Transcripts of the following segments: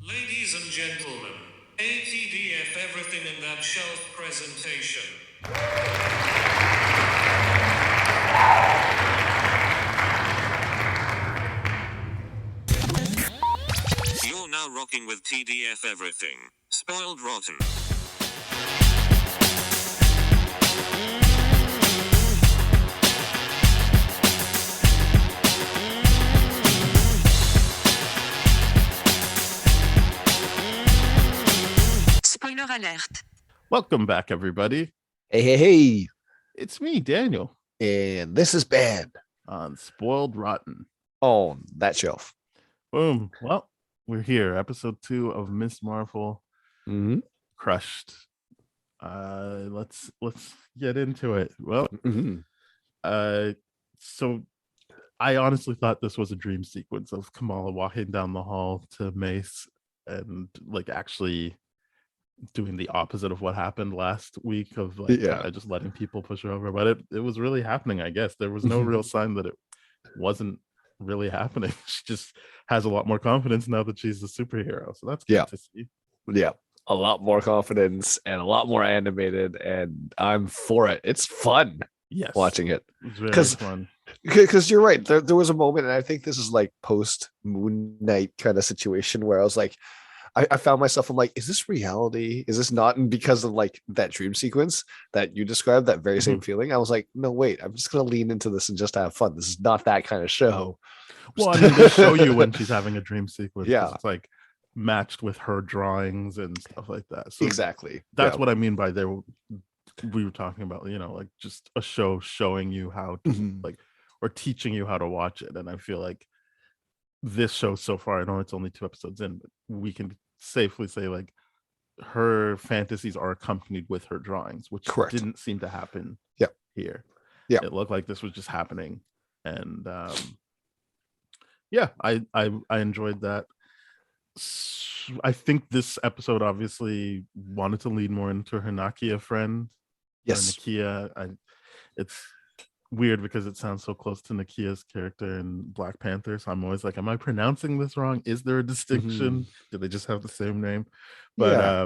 Ladies and gentlemen, ATDF Everything in That Shelf presentation. You're now rocking with TDF Everything. Spoiled Rotten. Spoiler alert. Welcome back, everybody. Hey. It's me, Daniel, And this is Ben on Spoiled Rotten. on that shelf. Boom. Well, we're here. Episode 2 of Miss Marvel. Mm-hmm. Crushed. Let's get into it. Well, so I honestly thought this was a dream sequence of Kamala walking down the hall to Mace and like actually doing the opposite of what happened last week of like kinda just letting people push her over, but it was really happening. I guess there was no real sign that it wasn't really happening. She just has a lot more confidence now that she's a superhero, so that's good to see. A lot more confidence and a lot more animated, and I'm for it. It's fun watching it. It's very fun. Because you're right, there was a moment, and I think this is like post Moon Knight kind of situation where I was like, I found myself, I'm like, is this reality? Is this not? And because of like that dream sequence that you described, that very same feeling, I was like, no, wait, I'm just going to lean into this and just have fun. This is not that kind of show. Well, I mean, they show you when she's having a dream sequence. Yeah. It's like matched with her drawings and stuff like that. So exactly. That's what I mean by we were talking about, like just a show showing you how to like, or teaching you how to watch it. And I feel like this show so far, I know it's only 2 episodes in, but we can safely say like her fantasies are accompanied with her drawings, which didn't seem to happen here. It looked like this was just happening. And I enjoyed that. I think this episode obviously wanted to lead more into her Nakia friend. Nakia. It's weird because it sounds so close to Nakia's character in Black Panther, so I'm always like, am I pronouncing this wrong? Is there a distinction? Do they just have the same name? But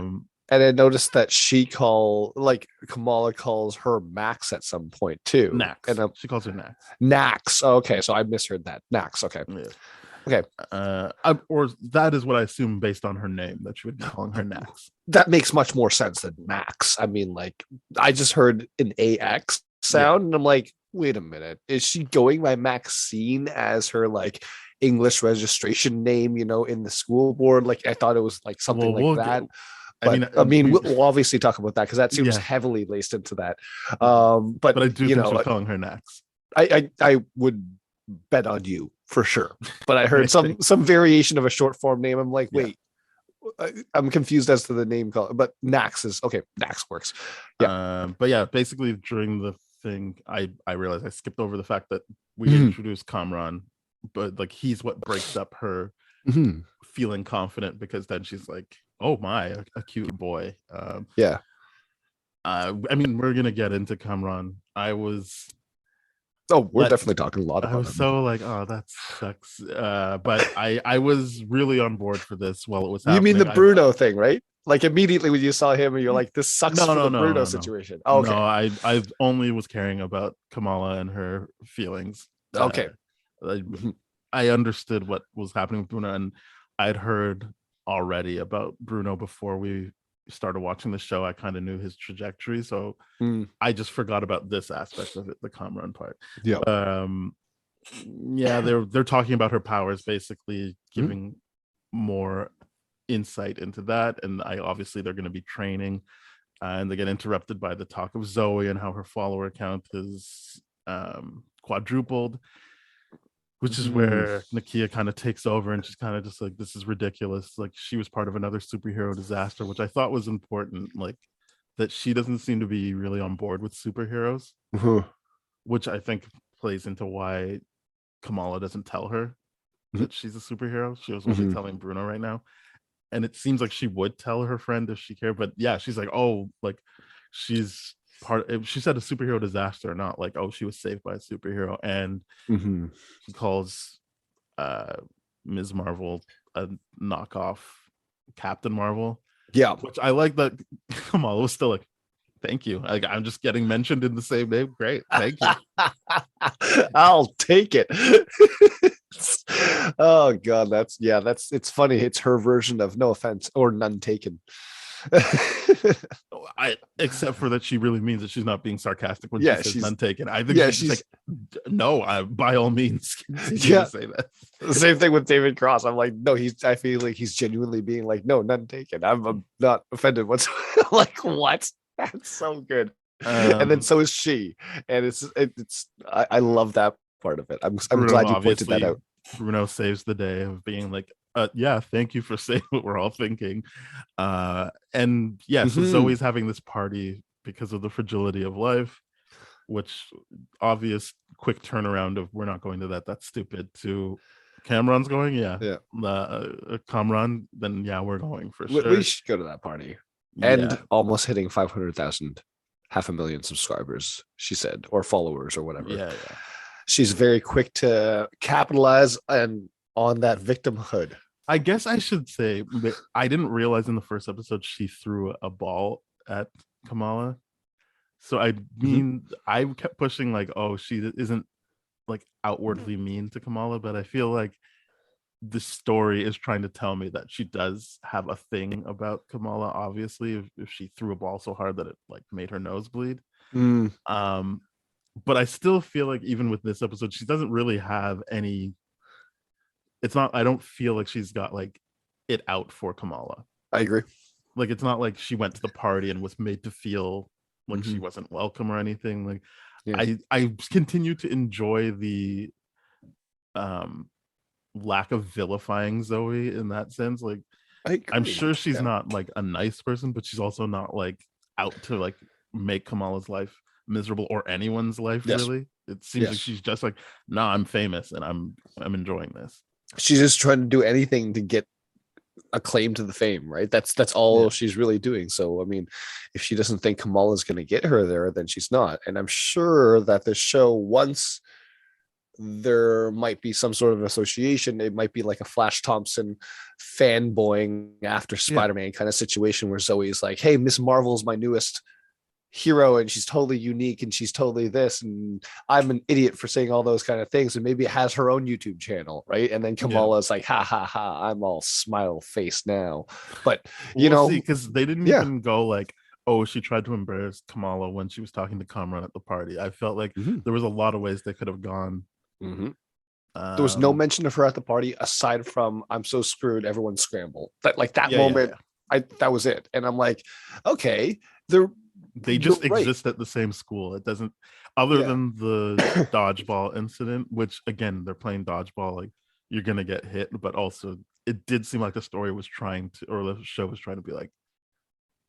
and I noticed that Kamala calls her Max at some point too. Nax. And she calls her Nax. Nax. Okay, so I misheard that. Nax. Okay. Yeah. Okay. Or that is what I assume based on her name, that she would be calling her Nax. That makes much more sense than Max. I mean, like, I just heard an AX sound, and I'm like, wait a minute, is she going by Maxine as her like English registration name, in the school board? Like, I thought it was like something that. I mean, we'll obviously talk about that because that seems heavily laced into that. But I do think she's calling her Nax. I would bet on you for sure. But I heard some variation of a short form name. I'm like, wait, I'm confused as to the name called, but Nax is okay. Nax works. But yeah, basically during the thing, I realized I skipped over the fact that we introduced Kamran, but like he's what breaks up her feeling confident, because then she's like, oh my, a cute boy. I mean, we're gonna get into Kamran. We're definitely talking a lot about I was so like, oh, that sucks. But I was really on board for this while it was happening. You mean the Bruno thing, right? Like immediately when you saw him, and you're like, this sucks for the Bruno situation. Oh, okay. No, I only was caring about Kamala and her feelings. Okay. I understood what was happening with Bruno, and I'd heard already about Bruno before we started watching the show. I kind of knew his trajectory, so I just forgot about this aspect of it, the Kamran part. They're talking about her powers, basically giving more insight into that, and obviously they're going to be training, and they get interrupted by the talk of Zoe and how her follower count is quadrupled, which is where Nakia kind of takes over, and she's kind of just like, this is ridiculous. Like, she was part of another superhero disaster, which I thought was important, like that she doesn't seem to be really on board with superheroes, which I think plays into why Kamala doesn't tell her that she's a superhero. She was only telling Bruno right now. And it seems like she would tell her friend if she cared, but she's like, oh, like she's she said a superhero disaster, not like, oh, she was saved by a superhero. And she calls Ms. Marvel a knockoff Captain Marvel, Yeah. which I like that Kamala was still like, thank you. Like, I'm just getting mentioned in the same name. Great. Thank you. I'll take it. Oh god, that's it's funny. It's her version of no offense or none taken. Except for that she really means that she's not being sarcastic when Yeah, she says she's- none taken. I think yeah, she's just like, no, by all means, continue Yeah. to say that. The same thing with David Cross. I'm like, no, I feel like he's genuinely being like, no, none taken. I'm not offended whatsoever. Like, what? That's so good. And then so is she. And I love that part of it. I'm Bruno, glad you pointed that obviously, out. Bruno saves the day of being like, yeah, thank you for saying what we're all thinking. And yeah, so Mhm. Zoe's having this party because of the fragility of life, which obvious quick turnaround of we're not going to that. That's stupid. To Cameron's going, yeah. Kamran, then yeah, we're going for sure. We should go to that party. And Yeah. almost hitting 500,000, 500,000 subscribers, she said, or followers or whatever. Yeah. She's very quick to capitalize on that victimhood. I guess I should say that I didn't realize in the first episode she threw a ball at Kamala. So I mean, I kept pushing like, oh, she isn't like outwardly mean to Kamala, but I feel like the story is trying to tell me that she does have a thing about Kamala. Obviously, if she threw a ball so hard that it like made her nose bleed. But I still feel like even with this episode, she doesn't really have any. It's not. I don't feel like she's got like it out for Kamala. I agree. Like it's not like she went to the party and was made to feel like she wasn't welcome or anything. Like I continue to enjoy the lack of vilifying Zoe in that sense. Like I'm sure she's not like a nice person, but she's also not like out to like make Kamala's life miserable or anyone's life. Really, it seems like she's just like, nah, I'm famous and I'm enjoying this. She's just trying to do anything to get a claim to the fame, right? That's all she's really doing. So I mean, if she doesn't think Kamala's going to get her there, then she's not. And I'm sure that the show, once there might be some sort of association, it might be like a Flash Thompson fanboying after Spider-Man kind of situation where Zoe's like, hey, Miss Marvel's my newest hero and she's totally unique and she's totally this and I'm an idiot for saying all those kind of things, and maybe it has her own YouTube channel, right? And then Kamala's like, ha ha ha, I'm all smile face now. But you know, because they didn't even go like, oh, she tried to embarrass Kamala when she was talking to Kamran at the party. I felt like there was a lot of ways they could have gone. There was no mention of her at the party aside from I'm so screwed, everyone scramble. That like that moment, that was it. And I'm like, okay, they just exist at the same school. It doesn't, other than the dodgeball incident, which again, they're playing dodgeball, like you're gonna get hit, but also it did seem like the story was trying to, or the show was trying to be like,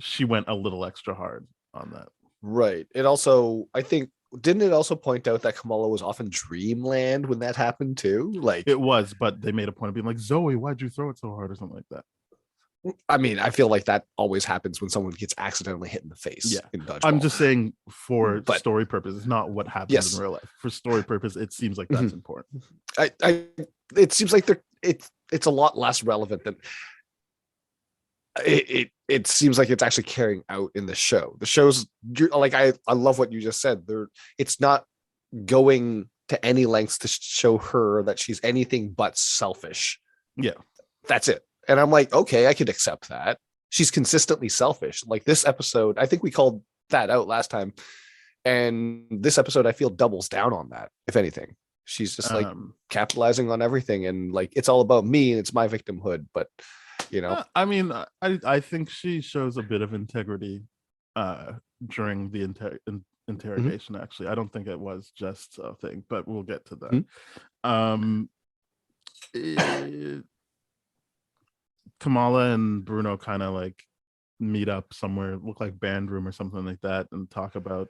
she went a little extra hard on that. Right. It also, I think, didn't it also point out that Kamala was off in dreamland when that happened too? Like it was, but they made a point of being like, Zoe, why'd you throw it so hard or something like that? I mean, I feel like that always happens when someone gets accidentally hit in the face. In dodgeball. I'm just saying for story purposes, not what happens in real life. For story purpose, it seems like that's important. It seems like it's a lot less relevant than it seems like it's actually carrying out in the show. The show's like I love what you just said. It's not going to any lengths to show her that she's anything but selfish. Yeah, that's it. And I'm like, okay, I could accept that. She's consistently selfish. Like this episode, I think we called that out last time. And this episode, I feel doubles down on that. If anything, she's just like capitalizing on everything. And like, it's all about me and it's my victimhood. But, you know, I mean, I think she shows a bit of integrity during the interrogation. Actually, I don't think it was just a thing, but we'll get to that. Kamala and Bruno kind of like meet up somewhere, look like band room or something like that, and talk about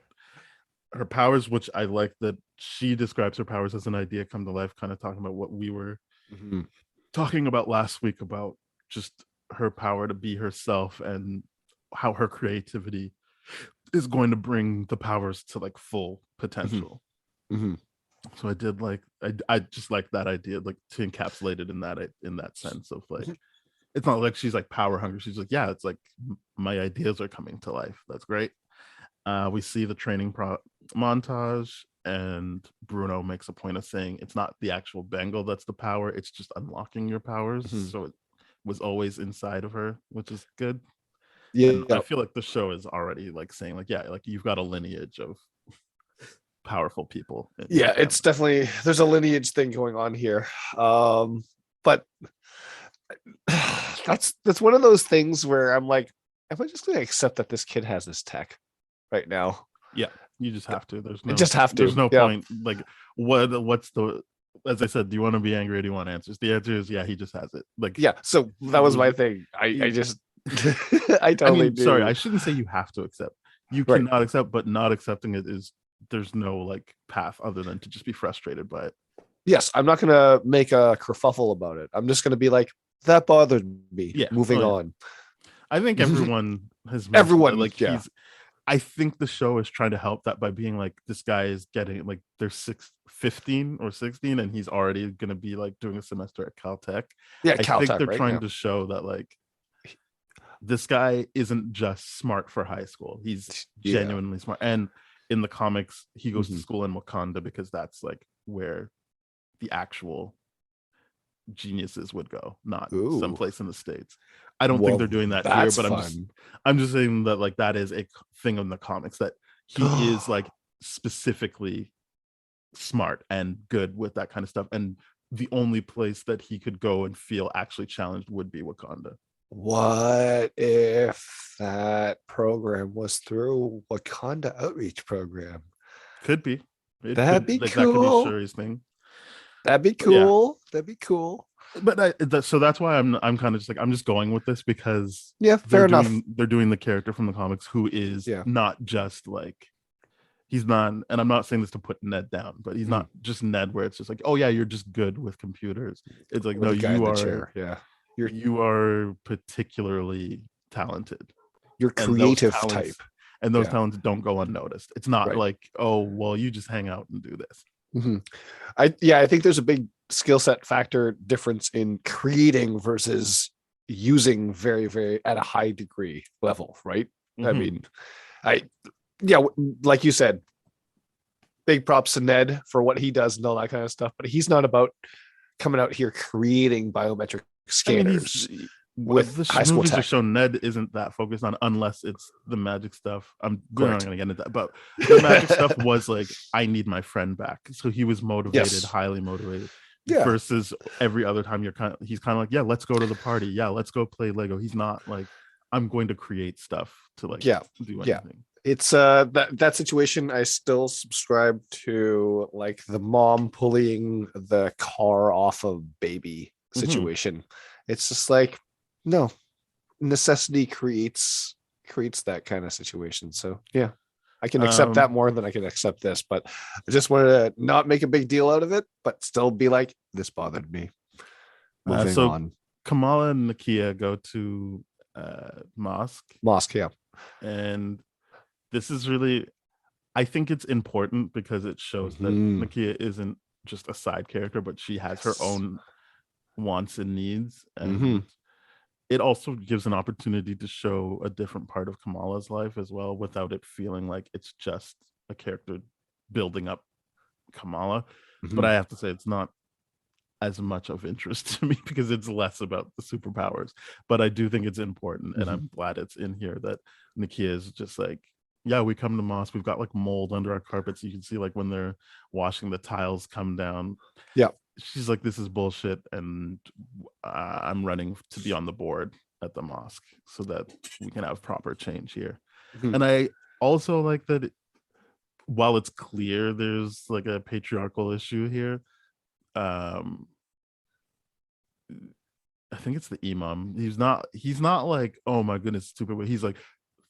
her powers, which I like that she describes her powers as an idea come to life, kind of talking about what we were talking about last week about just her power to be herself and how her creativity is going to bring the powers to like full potential. So I did like I just like that idea, like to encapsulate it in that sense of like it's not like she's like power hungry. She's like, yeah, it's like my ideas are coming to life. That's great. We see the training montage, and Bruno makes a point of saying it's not the actual bangle that's the power, it's just unlocking your powers. So it was always inside of her, which is good. And I feel like the show is already like saying like, yeah, like you've got a lineage of powerful people. Yeah, it's definitely, there's a lineage thing going on here. But that's one of those things where I'm like, am I just gonna accept that this kid has this tech right now? Yeah, you just have to. There's no, just have to. There's no point. Like, what's the? As I said, do you want to be angry or do you want answers? The answer is yeah, he just has it. Like, yeah. So that was my thing. I just, I totally do. Sorry, I shouldn't say you have to accept. You cannot accept, but not accepting it is, there's no like path other than to just be frustrated by it. Yes, I'm not gonna make a kerfuffle about it. I'm just gonna be like, that bothered me. Yeah, moving on. I think everyone has everyone like yeah. I think the show is trying to help that by being like, this guy is getting like, they're 15 or 16 and he's already going to be like doing a semester at Caltech. Yeah, I Caltech, think they're right? trying to show that like, this guy isn't just smart for high school. He's genuinely smart. And in the comics, he goes to school in Wakanda because that's like where the actual geniuses would go, not someplace in the States. I don't think they're doing that here, but I'm just saying that like that is a thing in the comics, that he is like specifically smart and good with that kind of stuff, and the only place that he could go and feel actually challenged would be Wakanda. What if that program was through Wakanda Outreach Program? Could be. That'd be cool. That could be Shuri's thing. That'd be cool. Yeah. That'd be cool. But so that's why I'm kind of just like, I'm just going with this because fair enough. They're doing the character from the comics who is not just like, he's not, and I'm not saying this to put Ned down, but he's not just Ned where it's just like, oh yeah, you're just good with computers. It's like, no, you are you are particularly talented. You're creative type, and those talents don't go unnoticed. It's not like, oh well, you just hang out and do this. I think there's a big skill set factor difference in creating versus using very, very at a high degree level, right? I mean, like you said, big props to Ned for what he does and all that kind of stuff, but he's not about coming out here creating biometric scanners. With the movies are shown, Ned isn't that focused on, unless it's the magic stuff. We're not going to get into that, but the magic stuff was like, I need my friend back, so he was motivated, highly motivated. Versus every other time he's kind of like, yeah, let's go to the party, yeah, let's go play Lego. He's not like, I'm going to create stuff to like do anything. It's that situation. I still subscribe to like the mom pulling the car off of baby situation. It's just like, no, necessity creates that kind of situation. So yeah, I can accept that more than I can accept this, but I just wanted to not make a big deal out of it, but still be like, this bothered me. Moving on. Kamala and Nakia go to mosque, yeah, and this is really, I think it's important because it shows that Nakia isn't just a side character, but she has her own wants and needs, and it also gives an opportunity to show a different part of Kamala's life as well, without it feeling like it's just a character building up Kamala. But I have to say, it's not as much of interest to me because it's less about the superpowers, but I do think it's important, and I'm glad it's in here that Nakia is just like, yeah, we come to mosque, we've got like mold under our carpets, you can see like when they're washing, the tiles come down. She's like, this is bullshit, and I'm running to be on the board at the mosque so that we can have proper change here. And I also like that while it's clear there's like a patriarchal issue here, I think it's the imam. He's not like, oh my goodness, stupid, but he's like,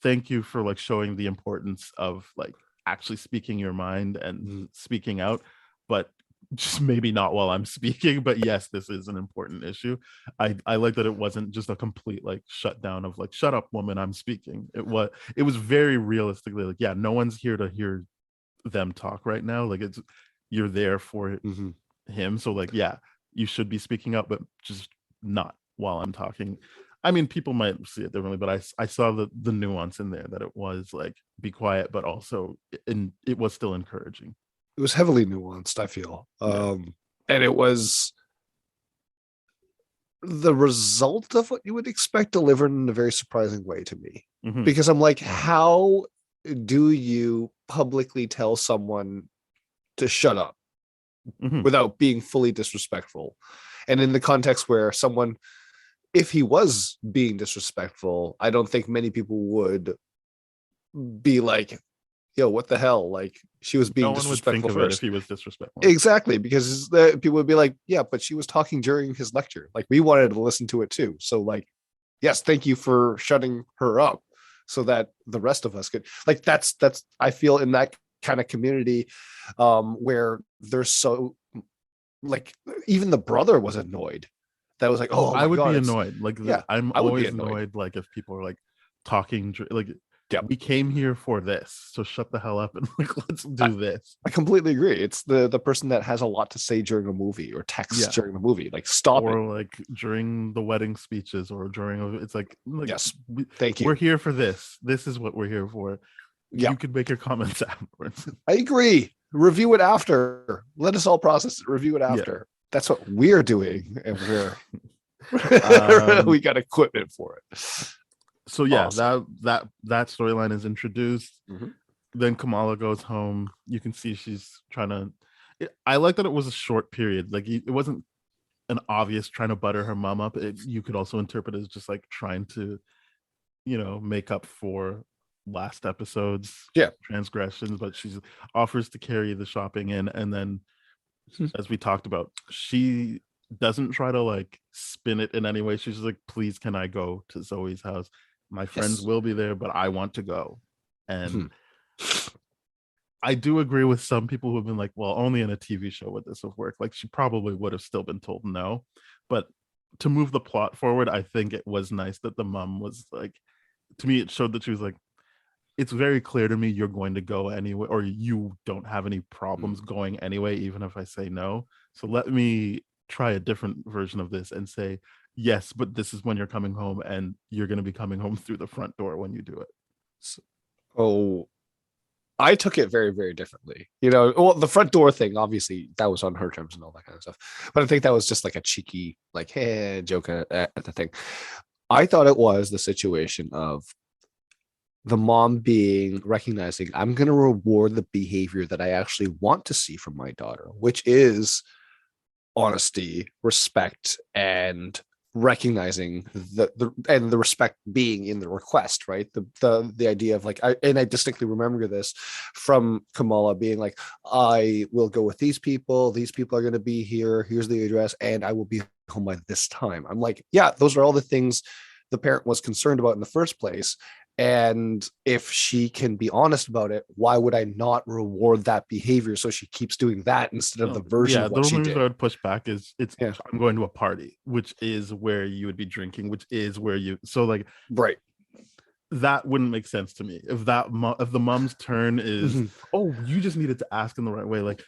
thank you for like showing the importance of like actually speaking your mind and speaking out, but just maybe not while I'm speaking. But yes, this is an important issue. I like that it wasn't just a complete like shutdown of like, shut up woman, I'm speaking. It was very realistically like, yeah, no one's here to hear them talk right now, like you're there for him, so like, yeah, you should be speaking up, but just not while I'm talking. I mean, people might see it differently, but I saw the nuance in there that it was like be quiet, but also it was still encouraging. It was heavily nuanced, I feel. Yeah. And it was the result of what you would expect delivered in a very surprising way to me. Mhm. Because I'm like, how do you publicly tell someone to shut up Mhm. without being fully disrespectful? And in the context where someone, if he was being disrespectful, I don't think many people would be like, yo, what the hell? Like, she was being No one would think disrespectful of it if first. he was disrespectful. Exactly, because people would be like, yeah, but she was talking during his lecture. Like, we wanted to listen to it too. So, like, yes, thank you for shutting her up so that the rest of us could, like, that's I feel in that kind of community where there's so, like, even the brother was annoyed. That was like, oh I my would God, be it's, annoyed. Like yeah, I'm I would be always annoyed. annoyed. Like if people are like talking, like Yep. we came here for this, so shut the hell up and like let's do this. I completely agree. It's the person that has a lot to say during a movie or text Yeah. during the movie. Like, stop Or it. like during the wedding speeches, or during it's like Yes, we, thank you. we're here for this. This is what we're here for. Yeah. You could make your comments afterwards. I agree. Review it after. Let us all process it. Review it after. That's what we're doing, and we're we got equipment for it. So yeah, Awesome. that storyline is introduced. Mhm. Then Kamala goes home. You can see she's trying to. I like that it was a short period. Like it wasn't an obvious trying to butter her mom up. You could also interpret it as just like trying to, make up for last episode's transgressions. But she offers to carry the shopping in, and then, as we talked about, she doesn't try to like spin it in any way. She's just like, please, can I go to Zoe's house? My friends will be there, but I want to go. And I do agree with some people who have been like, well, only in a TV show would this have worked. Like, she probably would have still been told no. But to move the plot forward, I think it was nice that the mom was like, to me, it showed that she was like, it's very clear to me you're going to go anyway, or you don't have any problems going anyway, even if I say no. So let me try a different version of this and say, yes, but this is when you're coming home, and you're going to be coming home through the front door when you do it. Oh, I took it very, very differently. Well, the front door thing, obviously, that was on her terms and all that kind of stuff. But I think that was just like a cheeky, like, hey, joke at the thing. I thought it was the situation of the mom recognizing, I'm going to reward the behavior that I actually want to see from my daughter, which is honesty, respect, and recognizing the respect being in the request, right? The idea of like, I distinctly remember this from Kamala being like, I will go with these people are going to be here, here's the address, and I will be home by this time. I'm like, yeah, those are all the things the parent was concerned about in the first place. And if she can be honest about it, why would I not reward that behavior so she keeps doing that instead of the version of what the she only reason did? I would push back is I'm going to a party, which is where you would be drinking, which is where you, so like, right, that wouldn't make sense to me if if the mom's turn is oh, you just needed to ask in the right way. Like,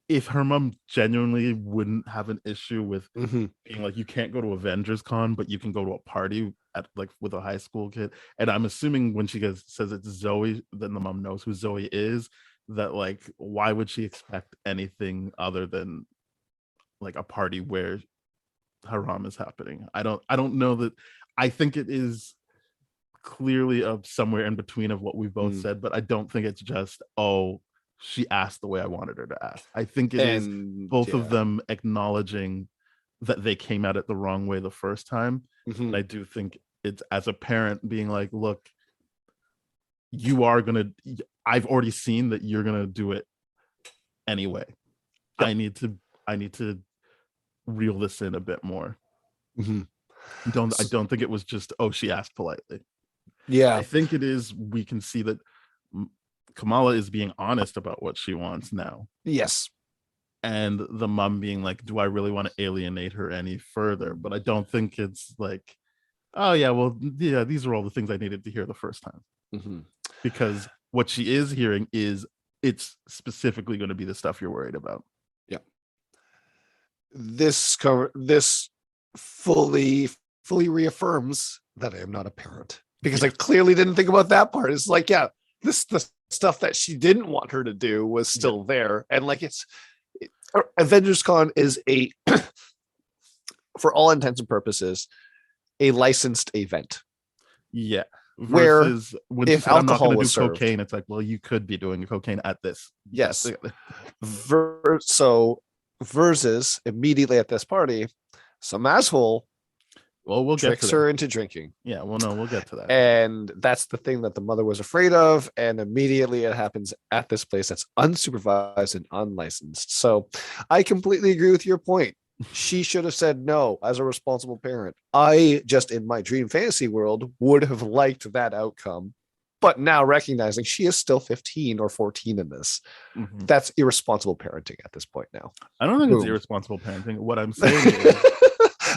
if her mom genuinely wouldn't have an issue with being like, you can't go to Avengers Con, but you can go to a party at like with a high school kid. And I'm assuming when she says it's Zoe, then the mom knows who Zoe is. That like, why would she expect anything other than like a party where Haram is happening? I don't know that. I think it is clearly somewhere in between of what we both said, but I don't think it's just, oh, she asked the way I wanted her to ask. I think it is both of them acknowledging that they came at it the wrong way the first time. And I do think it's, as a parent, being like, look, I've already seen that you're gonna do it anyway. Yep. I need to reel this in a bit more. I don't think it was just, oh, she asked politely. Yeah, I think it is, we can see that Kamala is being honest about what she wants now. Yes. And the mom being like, do I really want to alienate her any further? But I don't think it's like, oh yeah, well, yeah, these are all the things I needed to hear the first time. Because what she is hearing is, it's specifically going to be the stuff you're worried about. Yeah. This fully reaffirms that I am not a parent, because I clearly didn't think about that part. It's like, yeah, the stuff that she didn't want her to do was still there, and like Avengers Con is a for all intents and purposes a licensed event. Yeah. Where Versus when if she said, I'm not alcohol going to do was served. cocaine, it's like, well, you could be doing cocaine at this. Yes. So versus immediately at this party, some asshole Well, we'll get tricks to her that. into drinking. Yeah, well, no, we'll get to that. And that's the thing that the mother was afraid of. And immediately it happens at this place that's unsupervised and unlicensed. So I completely agree with your point. She should have said no as a responsible parent. I just, in my dream fantasy world, would have liked that outcome. But now recognizing she is still 15 or 14 in this, Mhm. that's irresponsible parenting at this point now. I don't think it's Boom. irresponsible parenting. What I'm saying is,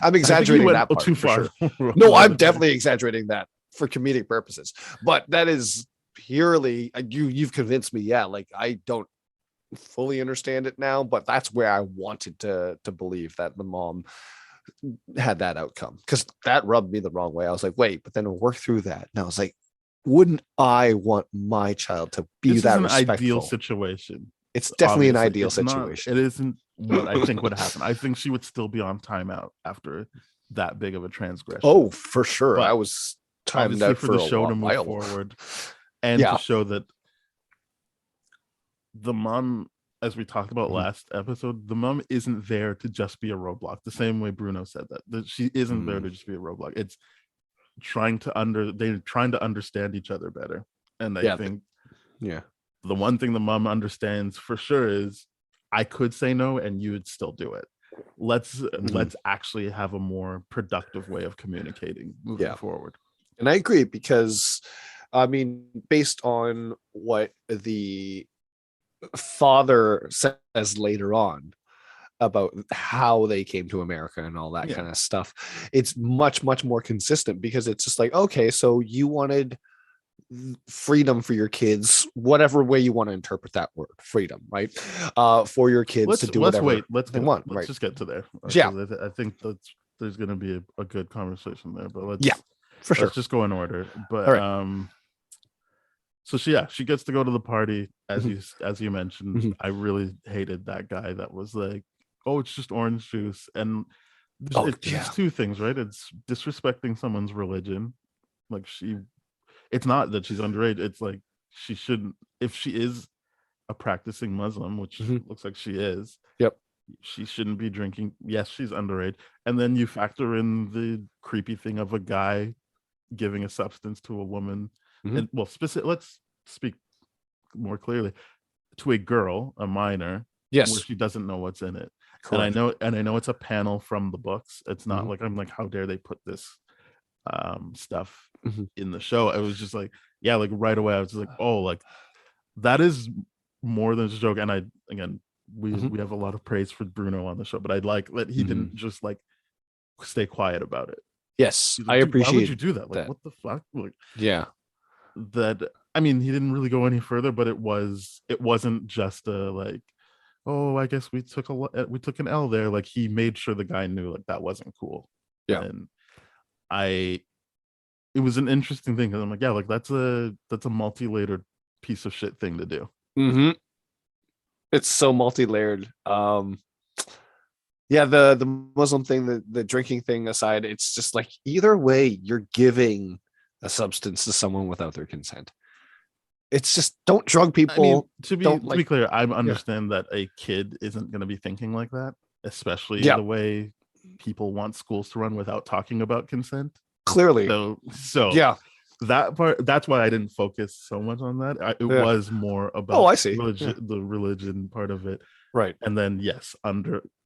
I'm exaggerating went that part too for far. sure. No, I'm definitely exaggerating that for comedic purposes. But that is purely you've convinced me. Yeah, like I don't fully understand it now, but that's where I wanted to believe that the mom had that outcome, because that rubbed me the wrong way. I was like, wait, but then we'll work through that. And I was like, wouldn't I want my child to be This that is an respectful? ideal situation. It's definitely an Obviously, ideal it's not- situation. it isn't what I think would happen. I think she would still be on timeout after that big of a transgression. Oh, for sure. But I was timed obviously out for the a show to move while. forward and Yeah. to show that the mom, as we talked about Mhm. last episode, the mom isn't there to just be a roadblock. The same way Bruno said that she isn't there to just be a roadblock. It's they're trying to understand each other better. And I think Yeah. the one thing the mom understands for sure is I could say no and you would still do it. Let's actually have a more productive way of communicating moving forward. And I agree, because I mean, based on what the father says later on about how they came to America and all that kind of stuff, it's much more consistent, because it's just like, okay, so you wanted freedom for your kids, whatever way you want to interpret that word, freedom, right? For your kids to do whatever they want. Let's just get to there. Yeah. I think there's going to be a good conversation there, but let's Let's just go in order. But All so she gets to go to the party as you mentioned. Mhm. I really hated that guy that was like, oh, it's just orange juice, and it's two things, right? It's disrespecting someone's religion. Like it's not that she's underage. It's like she shouldn't, if she is a practicing Muslim, which looks like she is. Yep. She shouldn't be drinking. Yes, she's underage. And then you factor in the creepy thing of a guy giving a substance to a woman. And well, let's speak more clearly, to a girl, a minor, where she doesn't know what's in it. Correct. And I know it's a panel from the books. It's not like I'm like, how dare they put this stuff in the show? It was just like, yeah, like right away I was like, oh, like that is more than just a joke. And we have a lot of praise for Bruno on the show, but I'd like that he didn't just like stay quiet about it. Yes, Like, I appreciate. Why would you do that? Like, what the fuck? Like, that. I mean, he didn't really go any further, but it wasn't just a like, oh, I guess we took an L there. Like he made sure the guy knew like that wasn't cool. Yeah. And it was an interesting thing, because I'm like, yeah, like that's a multi-layered piece of shit thing to do. It's so multi-layered. Yeah, the Muslim thing, the drinking thing aside, it's just like either way you're giving a substance to someone without their consent. It's just, don't drug people. I mean, to be clear, I understand that a kid isn't going to be thinking like that, especially the way people want schools to run without talking about consent. Clearly. So yeah, that part, that's why I didn't focus so much on that. It was more about I see. the religion part of it. Right. And then yes,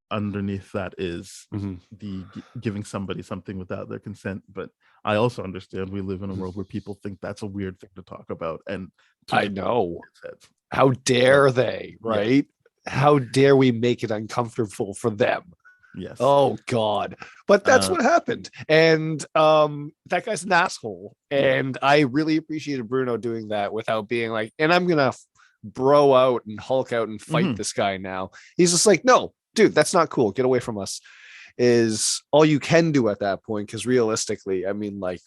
underneath that is the giving somebody something without their consent. But I also understand we live in a world where people think that's a weird thing to talk about. And I know. How dare they, right? Yeah. How dare we make it uncomfortable for them? Yes. Oh God. But that's what happened. And that guy's an asshole. And I really appreciated Bruno doing that without being like, and I'm gonna bro out and Hulk out and fight this guy now. He's just like, no, dude, that's not cool. Get away from us. is all you can do at that point. Because realistically, I mean, like,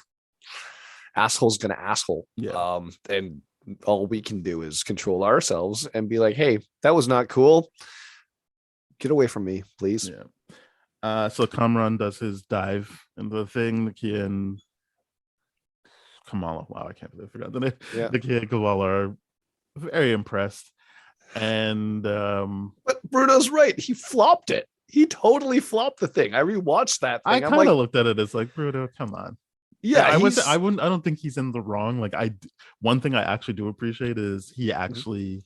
asshole's gonna asshole. Yeah. And all we can do is control ourselves and be like, hey, that was not cool. Get away from me, please. Yeah. So Kamran does his dive into the thing. Nakia and Kamala. Wow, I can't believe I forgot the name. Yeah. Nakia and Kamala are very impressed. And But Bruno's right. He flopped it. He totally flopped the thing. I rewatched that thing. I I'm kind like, of looked at it as like, Bruno, come on. yeah, I don't think he's in the wrong. Like one thing I actually do appreciate is he actually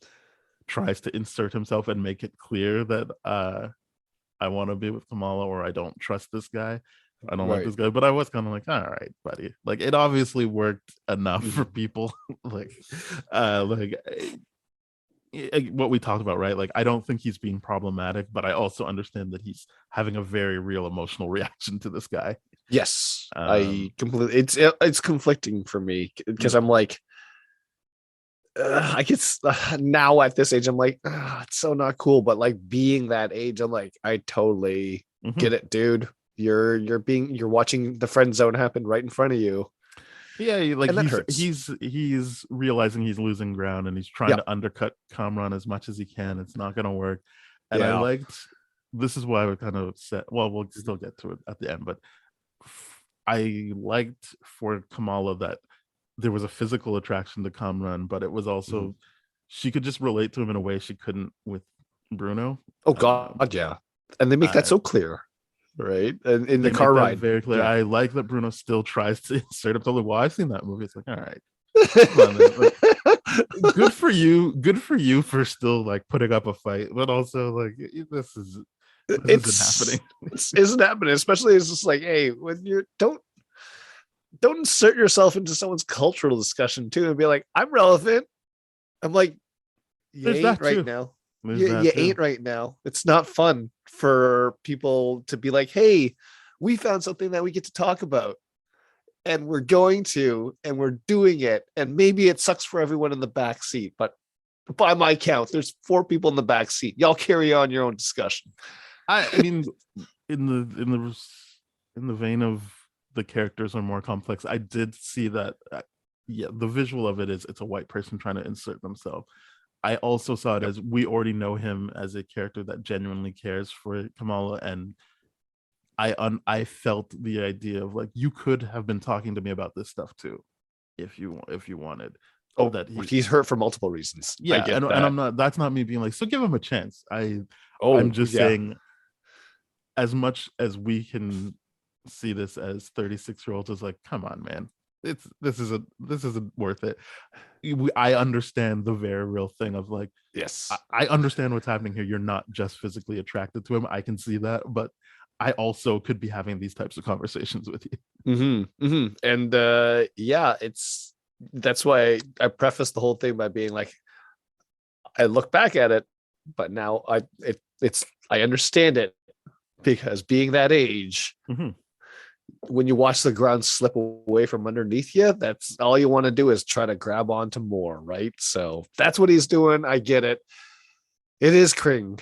tries to insert himself and make it clear that I want to be with Kamala, or I don't trust this guy. I don't like Right. this guy. But I was kind of like, all right, buddy. Like it obviously worked enough for people. like what we talked about, right? Like I don't think he's being problematic, but I also understand that he's having a very real emotional reaction to this guy. yes, I completely. It's conflicting for me because I'm like, I guess now at this age, I'm like, it's so not cool. But like being that age, I'm like, I totally get it, dude. You're watching the friend zone happen right in front of you. Yeah, like And that hurts. he's realizing he's losing ground and he's trying to undercut Kamran as much as he can. It's not gonna work. And I Yeah. liked this is why I would kind of set well, we'll still get to it at the end, but I liked for Kamala that there was a physical attraction to Kamran, but it was also she could just relate to him in a way she couldn't with Bruno. Oh God, yeah. And they make that so clear, right? And in the They car make that ride, very clear. Yeah. I like that Bruno still tries to insert himself. Like, well, I've seen that movie. It's like, all right, come on, man. Like, good for you for still like putting up a fight, but also like this isn't happening. This isn't happening, especially it's just like, hey, when you're don't insert yourself into someone's cultural discussion too and be like, I'm relevant. I'm like, you There's ain't that right too. now. There's You that too. ain't right now. It's not fun for people to be like, hey, we found something that we get to talk about. And we're going to, and we're doing it. And maybe it sucks for everyone in the back seat, but by my count, there's 4 people in the back seat. Y'all carry on your own discussion. I mean, in the vein of the characters are more complex, I did see that. Yeah, the visual of it is it's a white person trying to insert themselves. I also saw it as we already know him as a character that genuinely cares for Kamala, and I felt the idea of like you could have been talking to me about this stuff too, if you wanted. Oh, that he's hurt for multiple reasons. Yeah, I get and that. I'm not. That's not me being like, so give him a chance. I'm just yeah. saying, as much as we can see this as 36-year-olds, is like, come on, man, this isn't worth it. I understand the very real thing of like, Yes, I understand what's happening here. You're not just physically attracted to him. I can see that, but I also could be having these types of conversations with you. And yeah, that's why I preface the whole thing by being like, I look back at it, but now I understand it because being that age, when you watch the ground slip away from underneath you, that's all you want to do is try to grab onto more, right? So that's what he's doing. I get it. It is Kring.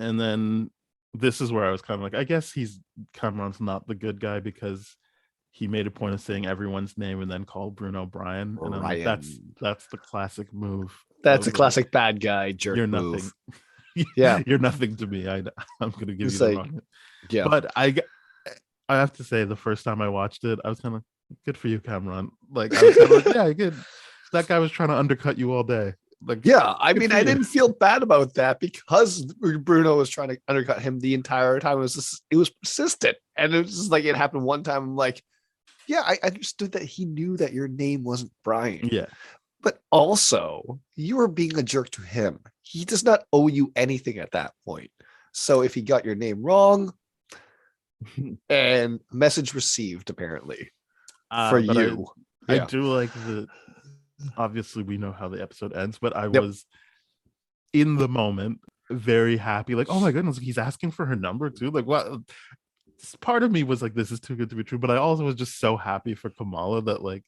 And then this is where I was kind of like, I guess Cameron's not the good guy because he made a point of saying everyone's name and then called Bruno Brian. And I'm like, that's the classic move. That's a classic bad guy jerk You're move. nothing. Yeah, you're nothing to me. I'm gonna give it's you the like, wrong. yeah, But I have to say, the first time I watched it, I was kind of good for you, Cameron. Like, I was kind of like, yeah, good. That guy was trying to undercut you all day. Like, yeah. I good mean, for I you. didn't feel bad about that because Bruno was trying to undercut him the entire time. It was persistent, and it was just like it happened one time. I'm like, yeah, I understood that he knew that your name wasn't Brian. Yeah. But also, you were being a jerk to him. He does not owe you anything at that point. So if he got your name wrong, and message received, apparently, for but you. I do like obviously we know how the episode ends, but I was in the moment very happy. Like, oh my goodness, he's asking for her number too. Like, what? Part of me was like, this is too good to be true. But I also was just so happy for Kamala that like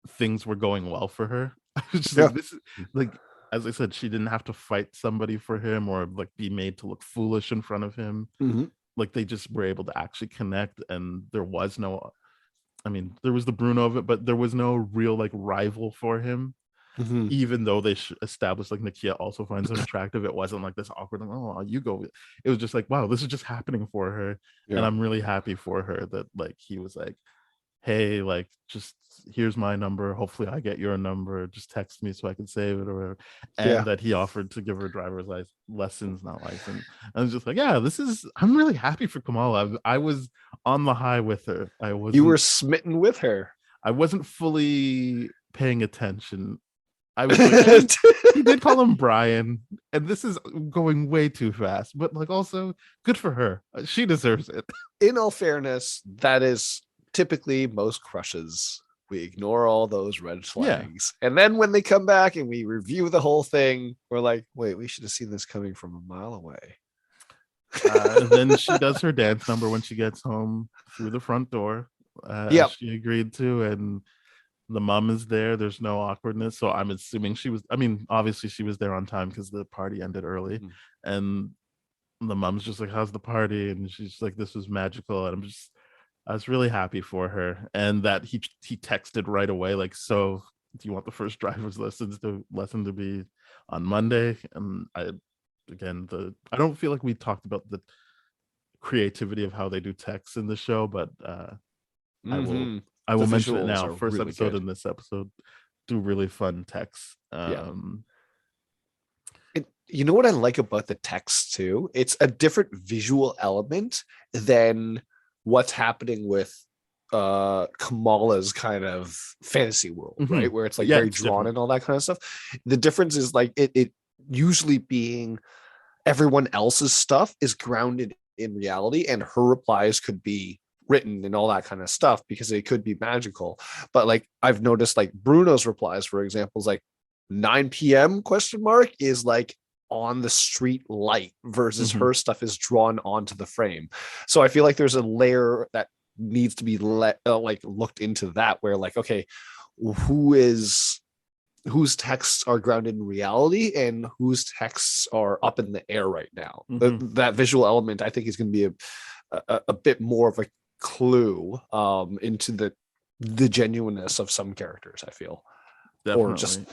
things were going well for her. I was just like, this is like, as I said, she didn't have to fight somebody for him or like be made to look foolish in front of him. Mhm. Like they just were able to actually connect, and there was no, I mean, there was the Bruno of it, but there was no real like rival for him. Mhm. Even though they established like Nakia also finds him attractive, it wasn't like this awkward, like, oh, you go. It was just like, wow, this is just happening for her. Yeah. And I'm really happy for her that like he was like, hey, like just here's my number. Hopefully I get your number. Just text me so I can save it or whatever. And Yeah. that he offered to give her driver's lessons, not license. I was just like, yeah, I'm really happy for Kamala. I was on the high with her. You were smitten with her. I wasn't fully paying attention. I was like, he did call him Brian, and this is going way too fast, but like also good for her. She deserves it. In all fairness, that is typically most crushes. We ignore all those red flags. And then when they come back and we review the whole thing, we're like, wait, we should have seen this coming from a mile away. And then she does her dance number when she gets home through the front door. Yep. She agreed to, and the mom is there. There's no awkwardness. So I'm assuming she was, I mean, obviously she was there on time because the party ended early. Mhm. And the mom's just like, how's the party? And she's like, this was magical. And I was really happy for her. And that he texted right away, like, so do you want the first driver's lesson to be on Monday? And I don't feel like we talked about the creativity of how they do texts in the show, but Mhm. I will The mention it visuals now. are First really episode good. in this episode do really fun texts. You know what I like about the text too? It's a different visual element than what's happening with Kamala's kind of fantasy world, Mhm. right? Where it's like Yeah, very it's drawn different. and all that kind of stuff. The difference is like it usually being everyone else's stuff is grounded in reality, and her replies could be written and all that kind of stuff because it could be magical. But like I've noticed like Bruno's replies, for example, is like 9 p.m. question mark is like on the street light versus Mhm. her stuff is drawn onto the frame. So I feel like there's a layer that needs to be looked into that, where like, okay, whose texts are grounded in reality and whose texts are up in the air right now. That visual element I think is going to be a bit more of a clue into the genuineness of some characters, I feel. Definitely.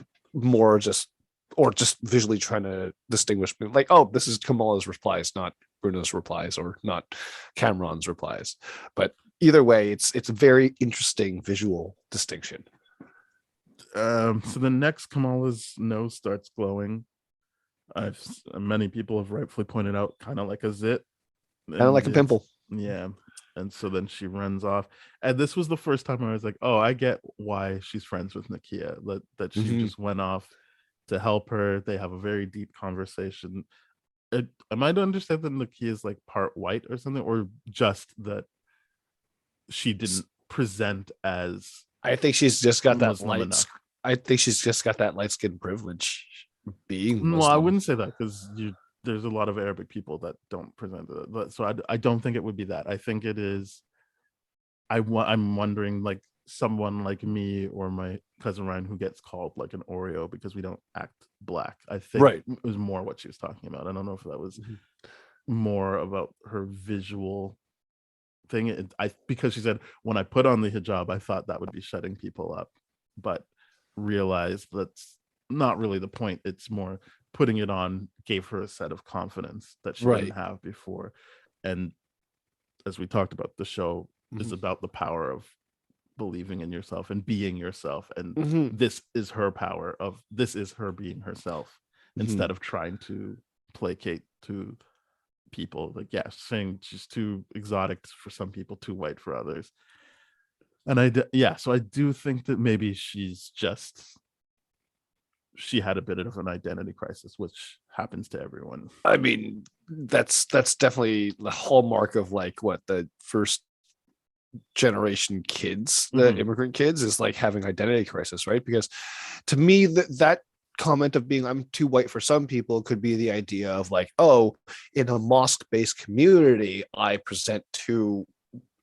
Or just visually trying to distinguish, like, oh, this is Kamala's replies, not Bruno's replies, or not Cameron's replies. But either way, it's a very interesting visual distinction. So the next, Kamala's nose starts glowing. Many people have rightfully pointed out, kind of like a zit, Kind of like a pimple. Yeah. And so then she runs off. And this was the first time I was like, oh, I get why she's friends with Nakia. That she Mhm. just went off to help her. They have a very deep conversation. Am I to understand that Nakia is like part white or something, or just that she didn't present as I think she's just got that Muslim enough? I think she's just got that light skin privilege being Muslim. Well, I wouldn't say that, because there's a lot of Arabic people that don't present it. So I don't think it would be that. I think it is. I'm wondering, like, someone like me or my cousin Ryan who gets called like an Oreo because we don't act black. I think Right. it was more what she was talking about. I don't know if that was Mhm. more about her visual thing. Because she said, when I put on the hijab, I thought that would be shutting people up, but realized that's not really the point. It's more putting it on gave her a set of confidence that she Right. didn't have before. And as we talked about, the show is Mhm. about the power of believing in yourself and being yourself. And Mhm. this is her power of, this is her being herself, Mhm. instead of trying to placate to people. Like, yeah, saying she's too exotic for some people, too white for others. And so I do think that maybe she had a bit of an identity crisis, which happens to everyone. I mean, that's definitely the hallmark of like what the first generation kids, the Mhm. immigrant kids, is like having identity crisis, right? Because to me, that comment of being I'm too white for some people could be the idea of like, oh, in a mosque-based community, I present too,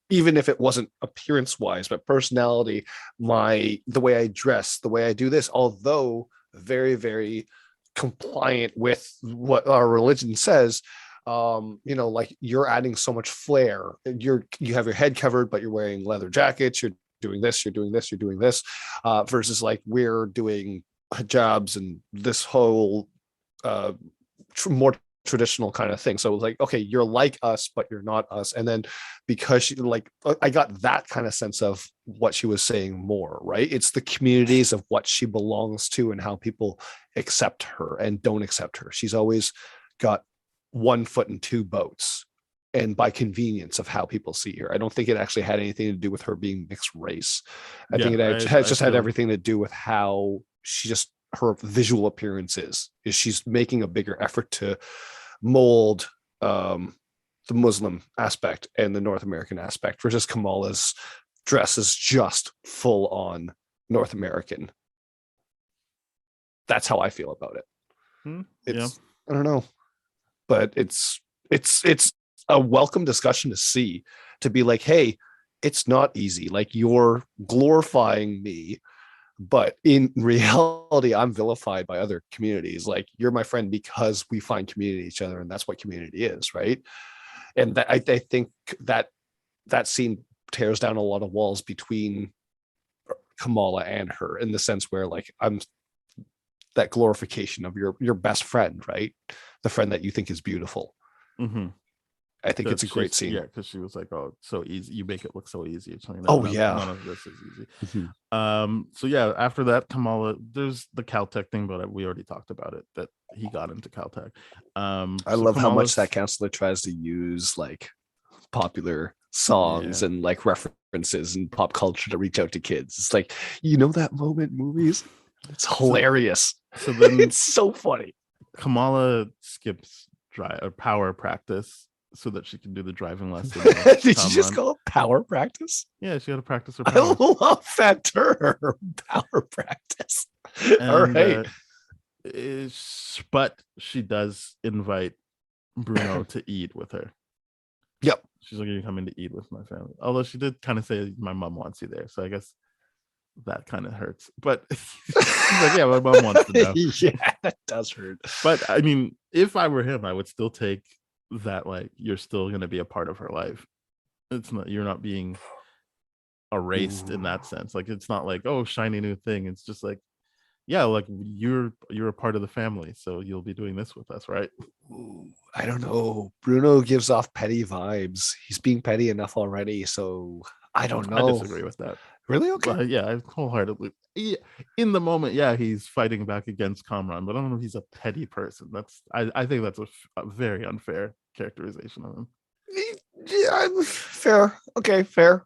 even if it wasn't appearance wise, but personality, the way I dress, the way I do this, although very, very compliant with what our religion says. Like you're adding so much flair. You have your head covered, but you're wearing leather jackets. You're doing this. You're doing this. You're doing this. Versus like we're doing hijabs and this whole more traditional kind of thing. So it was like, okay, you're like us, but you're not us. And then because she like, I got that kind of sense of what she was saying more, right? It's the communities of what she belongs to and how people accept her and don't accept her. She's always got one foot in two boats, and by convenience of how people see her. I don't think it actually had anything to do with her being mixed race. I think it just had everything to do with how she just, her visual appearance is she's making a bigger effort to mold the Muslim aspect and the North American aspect, versus Kamala's dress is just full on North American. That's how I feel about it. I don't know, but it's a welcome discussion to see, to be like, hey, it's not easy. Like you're glorifying me, but in reality, I'm vilified by other communities. Like you're my friend because we find community in each other, and that's what community is, right? And that, I think that scene tears down a lot of walls between Kamala and her, in the sense where like I'm that glorification of your best friend, right? The friend that you think is beautiful. Mm-hmm. I think it's a great scene. Yeah, because she was like, "Oh, so easy. You make it look so easy." It's like, none of this is easy. Mm-hmm. So yeah, after that, Kamala, there's the Caltech thing, but we already talked about it, that he got into Caltech. I love how much that counselor tries to use like popular songs and like references and pop culture to reach out to kids. It's like, that moment movies. It's hilarious. So then it's so funny. Kamala skips power practice so that she can do the driving lesson. Did you just call it power practice? Yeah, she had to practice her power. I love that term, power practice. All right. But she does invite Bruno to eat with her. Yep. She's like, "You're coming to eat with my family." Although she did kind of say, "My mom wants you there." So I guess that kind of hurts. But she's like, "Yeah, my mom wants to know." Yeah, that does hurt. But I mean, if I were him, I would still take that, like, you're still going to be a part of her life. It's not, you're not being erased in that sense. Like, it's not like, oh, shiny new thing. It's just like, yeah, like you're a part of the family, so you'll be doing this with us, right? I don't know. Bruno gives off petty vibes. He's being petty enough already, so I don't know. I disagree with that. Really? Okay. But yeah, I wholeheartedly. In the moment, yeah, he's fighting back against Kamran, but I don't know if he's a petty person. I think that's a very unfair characterization of him. Yeah, fair. Okay, fair.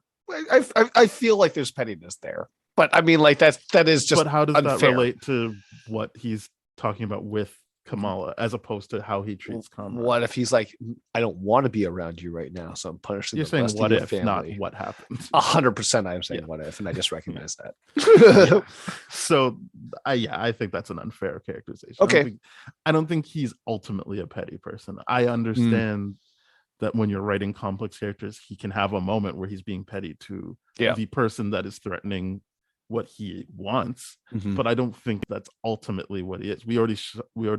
I feel like there's pettiness there, but I mean, like that is just. But how does unfair. that relate to what he's talking about with Kamala, as opposed to how he treats Kamran? What if he's like, I don't want to be around you right now, so I'm punishing. You're the saying rest what of your if, family. not what happens. 100%. I'm saying what if, and I just recognize that. Yeah. So, I think that's an unfair characterization. Okay. I don't think he's ultimately a petty person. I understand that when you're writing complex characters, he can have a moment where he's being petty to the person that is threatening what he wants, but I don't think that's ultimately what he is. We already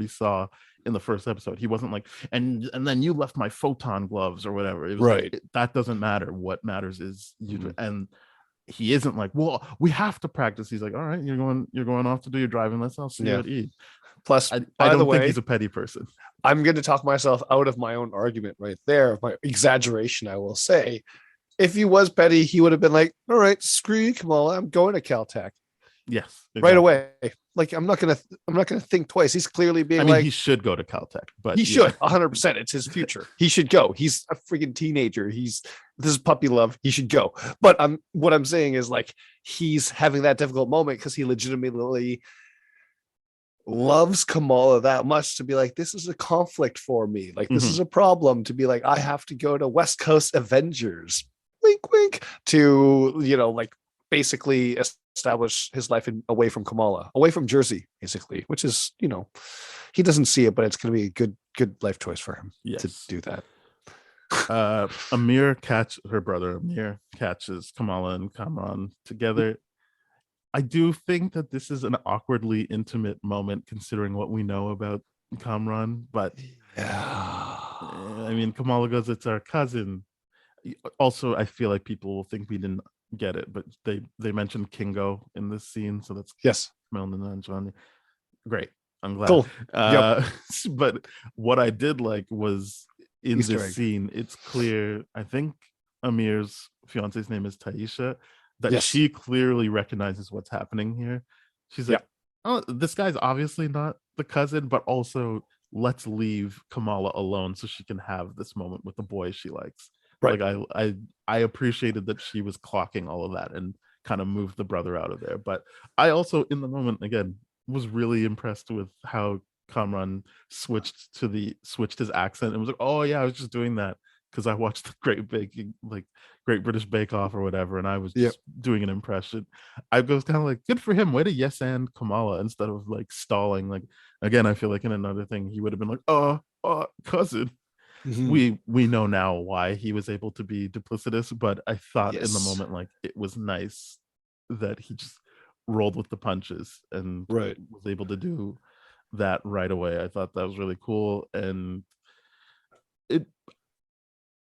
saw in the first episode, he wasn't like, and then you left my photon gloves or whatever. It was right. Like, that doesn't matter. What matters is you. And he isn't like, well, we have to practice. He's like, all right, you're going off to do your driving lesson. I'll see you at E. Plus, I by don't the way, think he's a petty person. I'm going to talk myself out of my own argument right there. My exaggeration, I will say. If he was petty, he would have been like, all right, screw you, Kamala. I'm going to Caltech. Yes. Exactly. Right away. Like, I'm not gonna think twice. He's clearly being he should go to Caltech, but he should 100%. It's his future. He should go. He's a freaking teenager. This is puppy love. He should go. But what I'm saying is, like, he's having that difficult moment because he legitimately loves Kamala that much to be like, this is a conflict for me. Like, this is a problem, to be like, I have to go to West Coast Avengers, wink, wink, to, like, basically establish his life away from Kamala, away from Jersey, basically, which is, he doesn't see it, but it's going to be a good life choice for him to do that. Amir catches Kamala and Kamran together. I do think that this is an awkwardly intimate moment considering what we know about Kamran, but Yeah. I mean, Kamala goes, "It's our cousin." Also, I feel like people will think we didn't get it, but they mentioned Kingo in this scene, so that's Yes. Melon and Johnny. Great. I'm glad. Cool. Uh, but what I did like was in Easter this egg. scene, it's clear. I think Amir's fiance's name is Taisha. That Yes. she clearly recognizes what's happening here. She's like, "Oh, this guy's obviously not the cousin, but also let's leave Kamala alone so she can have this moment with the boy she likes." Right. Like I appreciated that she was clocking all of that and kind of moved the brother out of there. But I also, in the moment, again, was really impressed with how Kamran switched his accent and was like, "Oh yeah, I was just doing that because I watched the Great British Bake Off or whatever, and I was just doing an impression." I was kind of like, good for him, way to yes and Kamala instead of like stalling. Like again, I feel like in another thing he would have been like, cousin." Mhm. We know now why he was able to be duplicitous, but I thought in the Yes. moment like it was nice that he just rolled with the punches and Right. was able to do that right away. I thought that was really cool, and it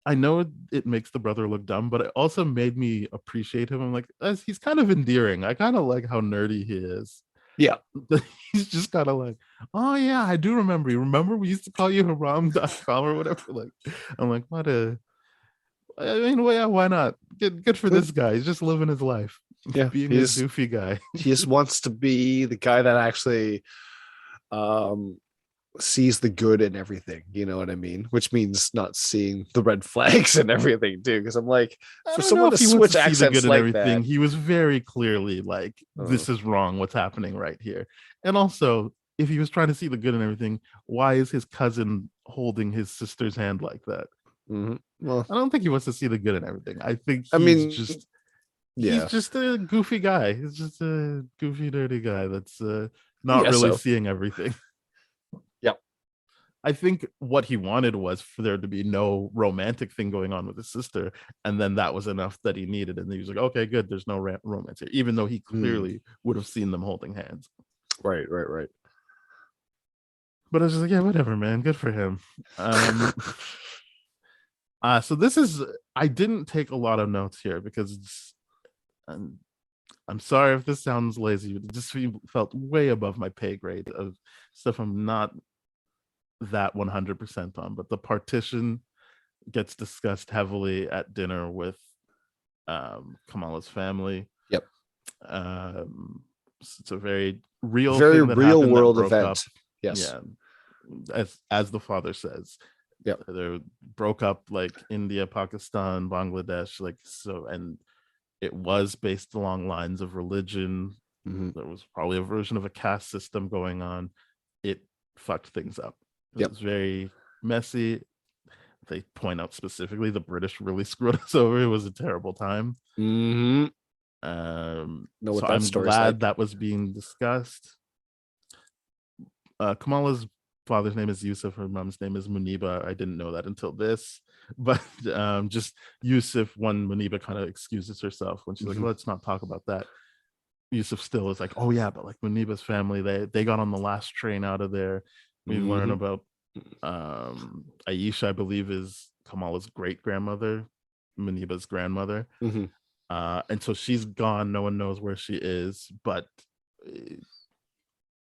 I know it makes the brother look dumb, but it also made me appreciate him. I'm like, he's kind of endearing. I kind of like how nerdy he is. Yeah. He's just kind of like, "Oh yeah, I do remember you. Remember we used to call you haram.com or whatever." Like, I'm like, what a I mean, well, yeah, why not? Good for Good. this guy. He's just living his life, Yeah. being a doofy guy. He just wants to be the guy that actually sees the good in everything, you know what I mean? Which means not seeing the red flags and everything too. Because I'm like, I for don't know someone to if he wants switch to see the accents good in like everything. that, He was very clearly like, this is wrong. What's happening right here? And also, if he was trying to see the good in everything, why is his cousin holding his sister's hand like that? well, I don't think he wants to see the good in everything. I think I he's mean, just a goofy guy. He's just a goofy, dirty guy that's I not guess really so. seeing everything. Yep. I think what he wanted was for there to be no romantic thing going on with his sister, and then that was enough that he needed. And he was like, "Okay, good. There's no romance here," even though he clearly would have seen them holding hands. Right. But I was just like, "Yeah, whatever, man. Good for him." So this is. I didn't take a lot of notes here because it's. I'm sorry if this sounds lazy, but it just felt way above my pay grade of stuff I'm not that 100% on. But the partition gets discussed heavily at dinner with Kamala's family. Yep. It's a very real Very thing that real happened world that broke event. up. Yes. Yeah. As the father says. Yep. They broke up like India, Pakistan, Bangladesh, like so, and it was based along lines of religion. There was probably a version of a caste system going on. It fucked things up. It was very messy. They point out specifically the British really screwed us over. It was a terrible time. Know what So that I'm story's glad like. that was being discussed. Kamala's father's name is Yusuf. Her mom's name is Muniba. I didn't know that until this, but just Yusuf, when Muniba kind of excuses herself when she's like, "Let's not talk about that." Yusuf still is like, "Oh yeah, but like Muniba's family, they got on the last train out of there." We learn about Aisha, I believe, is Kamala's great grandmother, Muniba's grandmother. And so she's gone. No one knows where she is, but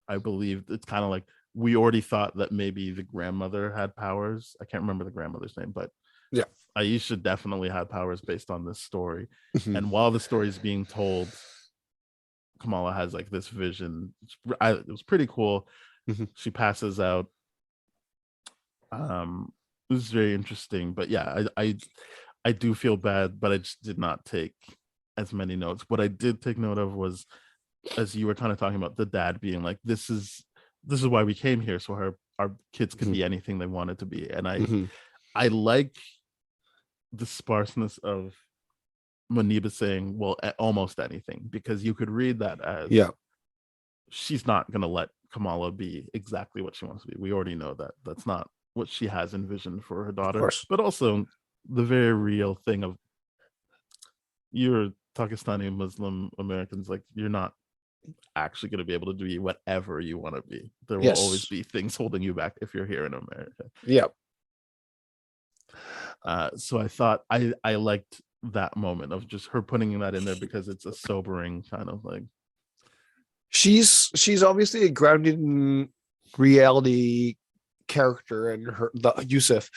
I believe it's kind of like we already thought that maybe the grandmother had powers. I can't remember the grandmother's name, but yeah, Aisha definitely had powers based on this story. And while the story is being told, Kamala has like this vision. It was pretty cool. She passes out. It was very interesting, but yeah, I do feel bad, but I just did not take as many notes. What I did take note of was, as you were kind of talking about, the dad being like, this is why we came here, so our kids could be anything they wanted to be. And I like the sparseness of Muniba saying, well, almost anything, because you could read that as she's not going to let Kamala be exactly what she wants to be. We already know that that's not what she has envisioned for her daughter. But also the very real thing of, you're Pakistani Muslim Americans, like, you're not actually going to be able to be whatever you want to be. There will Yes. always be things holding you back if you're here in America. Yeah. So I thought I liked that moment of just her putting that in there because it's a sobering kind of like. She's obviously a grounded in reality character, and the Yusuf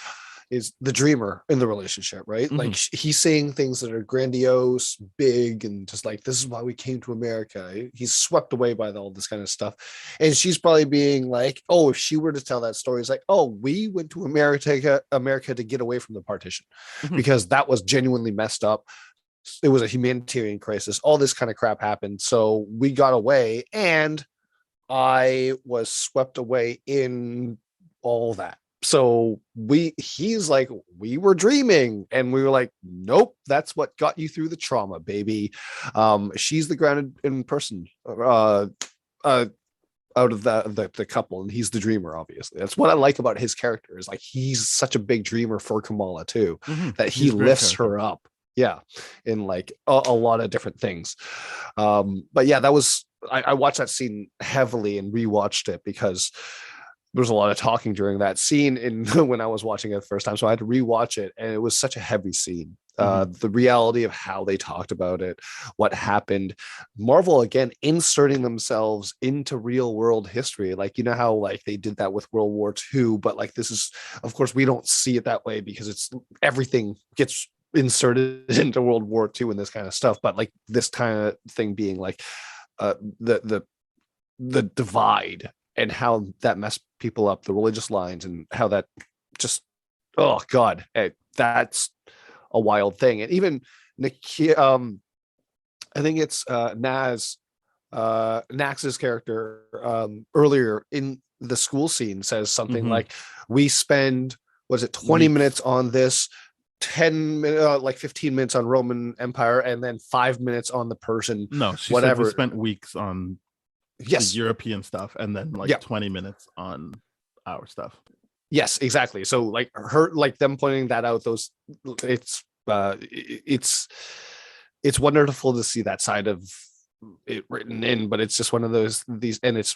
is the dreamer in the relationship, right? Like he's saying things that are grandiose, big, and just like, this is why we came to America. He's swept away by all this kind of stuff. And she's probably being like, oh, if she were to tell that story, it's like, oh, we went to America to get away from the partition because that was genuinely messed up. It was a humanitarian crisis. All this kind of crap happened. So we got away, and I was swept away in all that. So he's like, we were dreaming, and we were like, nope, that's what got you through the trauma, baby. She's the grounded in person out of the couple, and he's the dreamer. Obviously, that's what I like about his character, is like he's such a big dreamer for Kamala too, that he lifts her up. Yeah, in like a lot of different things. But yeah, that was I watched that scene heavily and rewatched it because there was a lot of talking during that scene when I was watching it the first time. So I had to rewatch it, and it was such a heavy scene. The reality of how they talked about it, what happened. Marvel, again, inserting themselves into real world history. Like, you know how like they did that with World War II, but like this is, of course, we don't see it that way because it's everything gets inserted into World War II and this kind of stuff. But like this kind of thing being like the divide and how that messed people up, the religious lines, and how that just, oh God, that's a wild thing. And even Nakia, I think it's Nax's character earlier in the school scene says something like, we spend, was it 20 minutes on this, 10 minutes, like 15 minutes on Roman Empire, and then 5 minutes on the Persian. No, she whatever. said we spent weeks on the European stuff, and then like 20 minutes on our stuff. Yes, exactly. So like her, like them pointing that out, those it's wonderful to see that side of it written in, but it's just one of these, and it's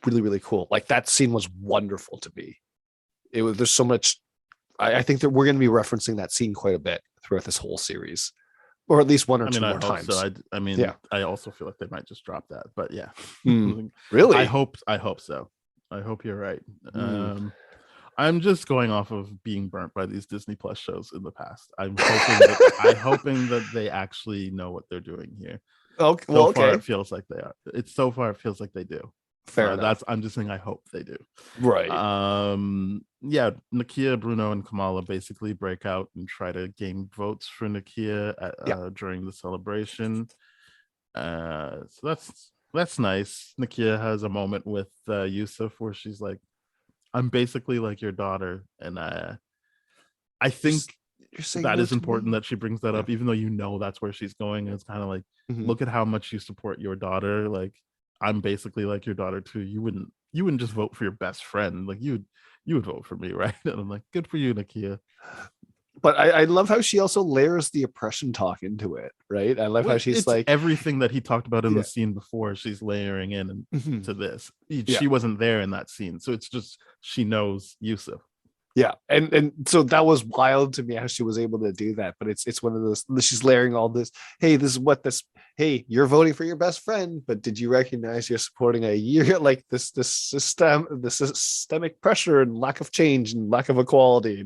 really, really cool. Like that scene was wonderful to me. There's so much. I think that we're going to be referencing that scene quite a bit throughout this whole series, or at least one or two more times. So. I also feel like they might just drop that, but yeah. Really? I hope so. I hope you're right. I'm just going off of being burnt by these Disney Plus shows in the past. I'm hoping that they actually know what they're doing here. Okay. So far, it feels like they are. It feels like they do. Fair enough. I'm just saying I hope they do. Right. Yeah, Nakia, Bruno, and Kamala basically break out and try to gain votes for Nakia during the celebration. So that's nice. Nakia has a moment with Yusuf where she's like, I'm basically like your daughter, and I think that is important that she brings that up, even though you know that's where she's going. And it's kind of like, look at how much you support your daughter. Like, I'm basically like your daughter too. You wouldn't just vote for your best friend. Like you would vote for me, right? And I'm like, good for you, Nakia. But I love how she also layers the oppression talk into it, right? I love how she's like everything that he talked about in the scene before, she's layering in to this. She wasn't there in that scene, so it's just she knows Yusuf. Yeah, and so that was wild to me how she was able to do that. But it's one of those, she's layering all this. Hey, this is what this. Hey, you're voting for your best friend, but did you recognize you're supporting a year like this systemic pressure and lack of change and lack of equality,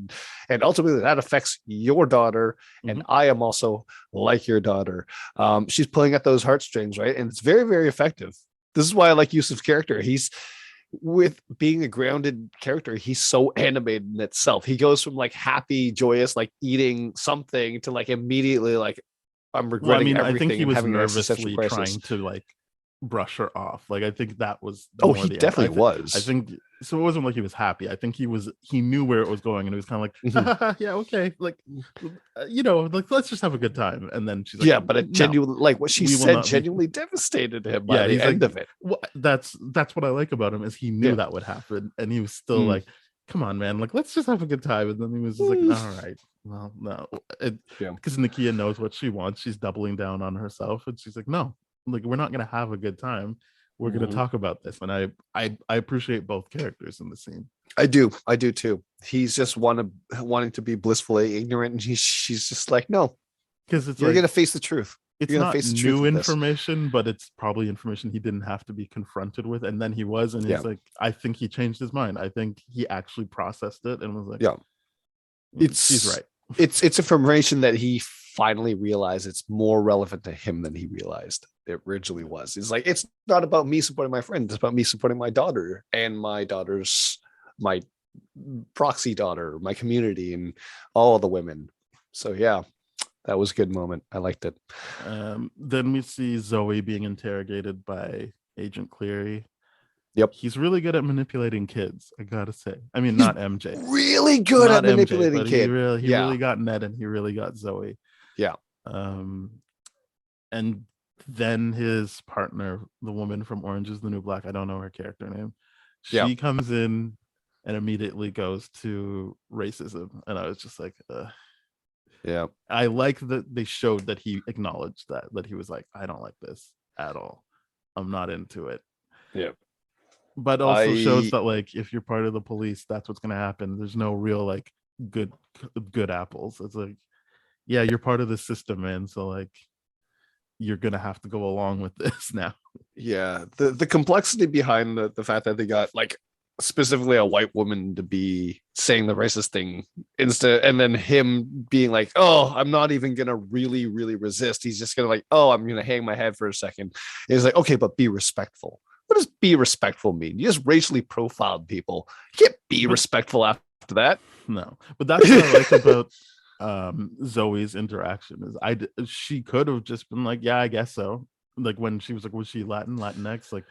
and ultimately that affects your daughter, and I am also like your daughter. She's pulling at those heartstrings, right? And it's very, very effective. This is why I like Yusuf's character. He's, with being a grounded character, he's so animated in itself. He goes from like happy, joyous, like eating something to like immediately like, I'm regretting everything. I think he was nervously trying to like brush her off. Like I think that was he definitely was. I think so. It wasn't like he was happy. I think he knew where it was going, and he was kind of like, yeah, okay, like like let's just have a good time. And then she's like, yeah, but it genuinely, like what she said, genuinely devastated him by the end of it. Well, that's what I like about him, is he knew that would happen, and he was still like, come on, man, like let's just have a good time. And then he was just like, all right, well, no, because Nakia knows what she wants. She's doubling down on herself, and she's like, no, like we're not gonna have a good time. We're gonna Mhm. talk about this. And I appreciate both characters in the scene. I do too. He's just wanting to be blissfully ignorant, and she's just like, no, Because it's you're like gonna face the truth. it's You're gonna not face the truth new of this. information, but it's probably information he didn't have to be confronted with. And then he was, and Yeah. he's like, I think he changed his mind. I think he actually processed it and was like, Yeah. she's right. It's information that he finally realized it's more relevant to him than he realized it originally was. It's like, it's not about me supporting my friend, it's about me supporting my daughter and my proxy daughter, my community, and all the women. So yeah, that was a good moment. I liked it. Then we see Zoe being interrogated by Agent Cleary. Yep. He's really good at manipulating kids, I gotta say. I mean, He's not MJ. Really good Not at manipulating but kids. he really got Ned, and he really got Zoe. Yeah. And then his partner, the woman from Orange is the New Black, I don't know her character name. She comes in and immediately goes to racism, and I was just like, yeah. I like that they showed that he acknowledged that he was like, I don't like this at all. I'm not into it. Yeah. But also shows that like if you're part of the police, that's what's gonna happen. There's no real like good apples. It's like, yeah, you're part of the system, man. So like you're gonna have to go along with this now. Yeah. The complexity behind the fact that they got like specifically a white woman to be saying the racist thing instead, and then him being like, oh, I'm not even gonna really resist. He's just gonna like, oh, I'm gonna hang my head for a second. It's like, okay, but be respectful. What does be respectful mean? You just racially profiled people. You can't be respectful after that. No, but that's what I like about Zoe's interaction is she could have just been like, yeah, I guess so. Like when she was like, was she Latinx? Like,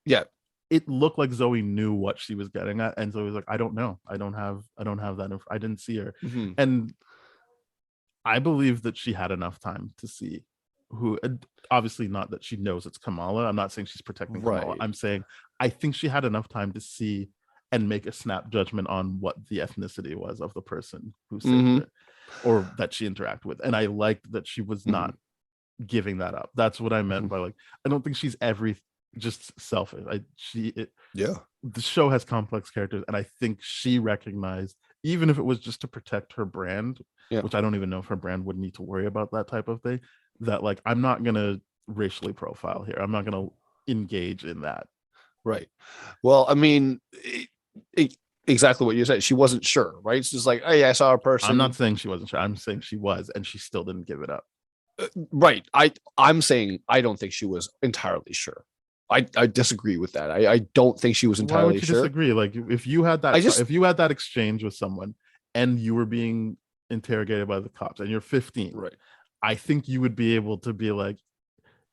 yeah, it looked like Zoe knew what she was getting at, and Zoe was like, I don't know, I don't have that. I didn't see her, and I believe that she had enough time to see who. Obviously, not that she knows it's Kamala. I'm not saying she's protecting Kamala. Right. I'm saying I think she had enough time to see and make a snap judgment on what the ethnicity was of the person who saved her or that she interacted with. And I liked that she was not giving that up. That's what I meant by like, I don't think she's just selfish. The show has complex characters, and I think she recognized, even if it was just to protect her brand, which I don't even know if her brand would need to worry about that type of thing, that like, I'm not gonna racially profile here. I'm not gonna engage in that. Right. Well, I mean, exactly what you said. She wasn't sure, right? It's just like, oh yeah, I saw a person. I'm not saying she wasn't sure. I'm saying she was, and she still didn't give it up. Right. I'm saying I don't think she was entirely sure. I disagree with that. I don't think she was entirely Why would you sure. disagree? Like if you had that, if you had that exchange with someone and you were being interrogated by the cops and you're 15, right? I think you would be able to be like,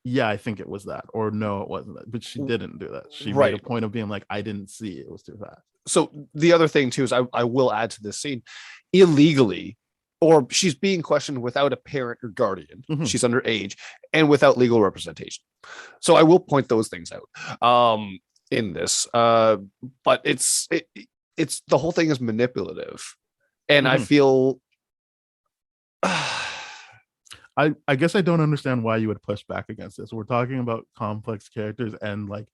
yeah, I think it was that, or no, it wasn't that. But she didn't do that. She made a point of being like, I didn't see it was too fast. So the other thing too is I will add to this scene, illegally, or she's being questioned without a parent or guardian. She's underage and without legal representation. So I will point those things out in this. But it's the whole thing is manipulative, and I feel. I guess I don't understand why you would push back against this. We're talking about complex characters and like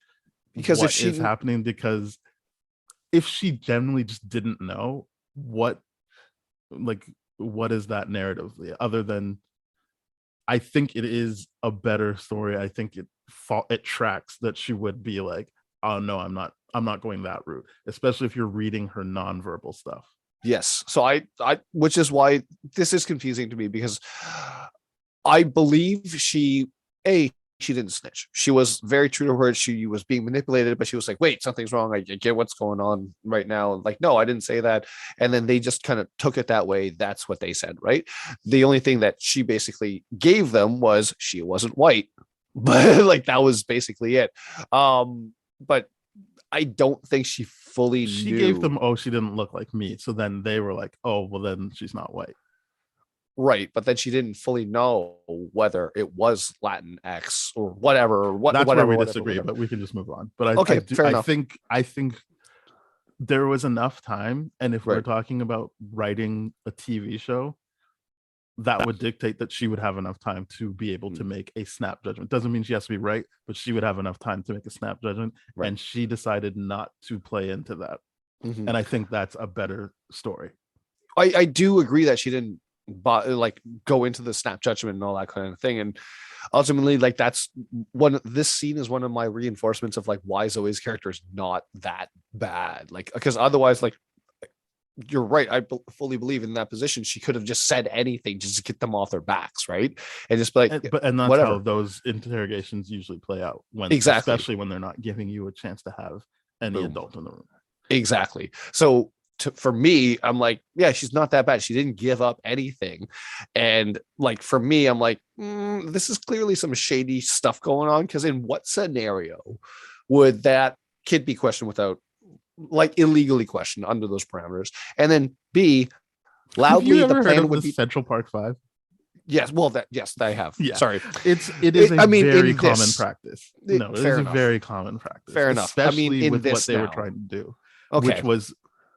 because what is happening, because if she genuinely just didn't know what is that narrative other than, I think it is a better story. I think it tracks that she would be like, oh no, I'm not going that route, especially if you're reading her nonverbal stuff. Yes. So I which is why this is confusing to me, because I believe she didn't snitch. She was very true to her word. She was being manipulated, but she was like, wait, something's wrong. I get what's going on right now. Like, no, I didn't say that. And then they just kind of took it that way. That's what they said, right? The only thing that she basically gave them was she wasn't white. But like, that was basically it. But I don't think she fully knew. She gave them, oh, she didn't look like me. So then they were like, oh, well, then she's not white. Right, but then she didn't fully know whether it was Latinx or whatever. That's whatever, where we disagree, but we can just move on. But fair enough. I think there was enough time, and if we're talking about writing a TV show, that would dictate that she would have enough time to be able to make a snap judgment. Doesn't mean she has to be right, but she would have enough time to make a snap judgment. Right. And she decided not to play into that. Mhm. And I think that's a better story. I do agree that she didn't like go into the snap judgment and all that kind of thing. And ultimately, like that's this scene is one of my reinforcements of like why Zoe's character is not that bad. Like, because otherwise, like you're right. I fully believe in that position. She could have just said anything just to get them off their backs, right? And just be like, And that's whatever. how those interrogations usually play out, when Exactly. especially when they're not giving you a chance to have any Boom. adult in the room. Exactly. So for me, I'm like, yeah, she's not that bad. She didn't give up anything. And like, for me, I'm like, this is clearly some shady stuff going on. Because in what scenario would that kid be questioned without, like, illegally questioned under those parameters? And then B, Have loudly, you ever the heard plan of would the be, Central Park 5? yes, well, yes, I have. Yeah. Sorry. It is I mean, very in common this- practice. it- No, it fair is a enough. very common practice. Fair enough. I mean, Especially in with this what they were now. trying to do, Okay. which was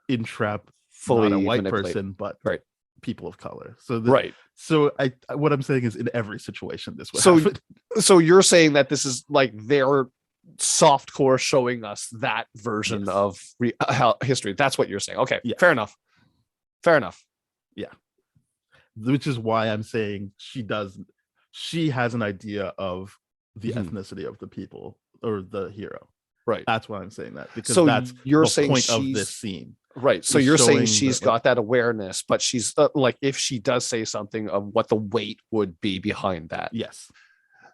entrap Fully not a white manipulate. person, but Right. people of color. So Right. So what I'm saying is, in every situation, this would So happen. So you're saying that this is like their soft core showing us that version Yes. of history. That's what you're saying. Okay. Yeah. Fair enough. Fair enough. Which is why I'm saying she has an idea of the Mhm. ethnicity of the people or the hero. Right. That's why I'm saying that, because So that's you're the saying point of she's- this scene. Right. So is you're saying showing she's that, got that awareness, but she's like, if she does say something of what the weight would be behind that. Yes.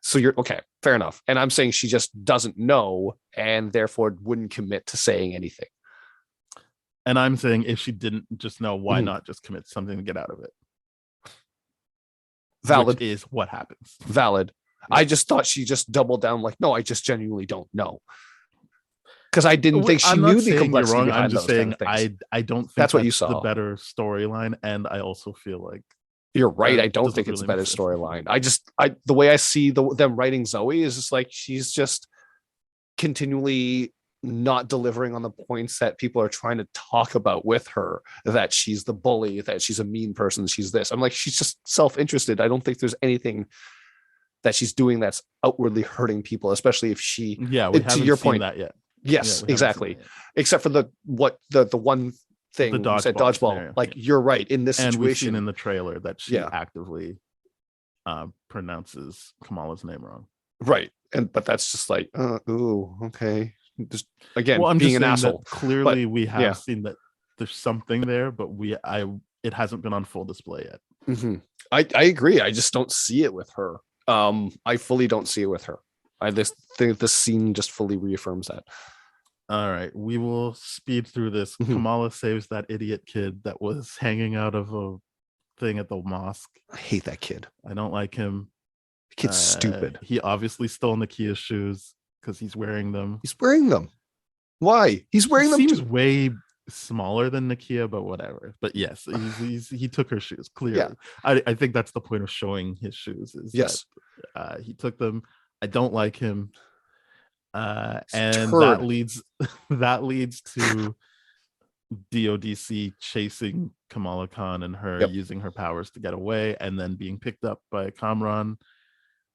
So you're okay. Fair enough. And I'm saying she just doesn't know and therefore wouldn't commit to saying anything. And I'm saying, if she didn't just know, why Mhm. not just commit something to get out of it? Valid. Which is what happens. Valid. I just thought she just doubled down, like, no, I just genuinely don't know. Because I didn't think she I'm knew not the saying you're complexity wrong. behind I'm just those saying kind of things. I don't think That's what you the saw. better storyline, and I also feel like You're right. that I don't doesn't think it's a really better make sense. storyline. The way I see them writing Zoe is just like she's just continually not delivering on the points that people are trying to talk about with her, that she's the bully, that she's a mean person, she's this. I'm like, she's just self-interested. I don't think there's anything that she's doing that's outwardly hurting people, especially if she, yeah, we to haven't your seen point, that yet. yes, Yeah, we haven't seen exactly. that yet. Except for the one thing The you said, dodgeball dodgeball. scenario, Like, yeah. you're right. In this And we've seen situation, in the trailer that she Yeah. actively pronounces Kamala's name wrong. right. But that's just like, ooh, okay. Just again, Well, I'm being just an saying asshole. that clearly we have yeah. seen that there's something there, but it hasn't been on full display yet. Mhm. I agree. I just don't see it with her. I fully don't see it with her. I just think the scene just fully reaffirms that. All right, we will speed through this. Mhm. Kamala saves that idiot kid that was hanging out of a thing at the mosque. I hate that kid. I don't like him. The kid's stupid. He obviously stole Nakia's shoes because he's wearing them. He's wearing them. Why? He's wearing He them. seems way smaller than Nakia, but whatever. But yes, he took her shoes. Clearly, Yeah. I think that's the point of showing his shoes. Is Yes. that, he took them. I don't like him, and turd. that leads to DODC chasing Kamala Khan and her Yep. using her powers to get away, and then being picked up by Kamran,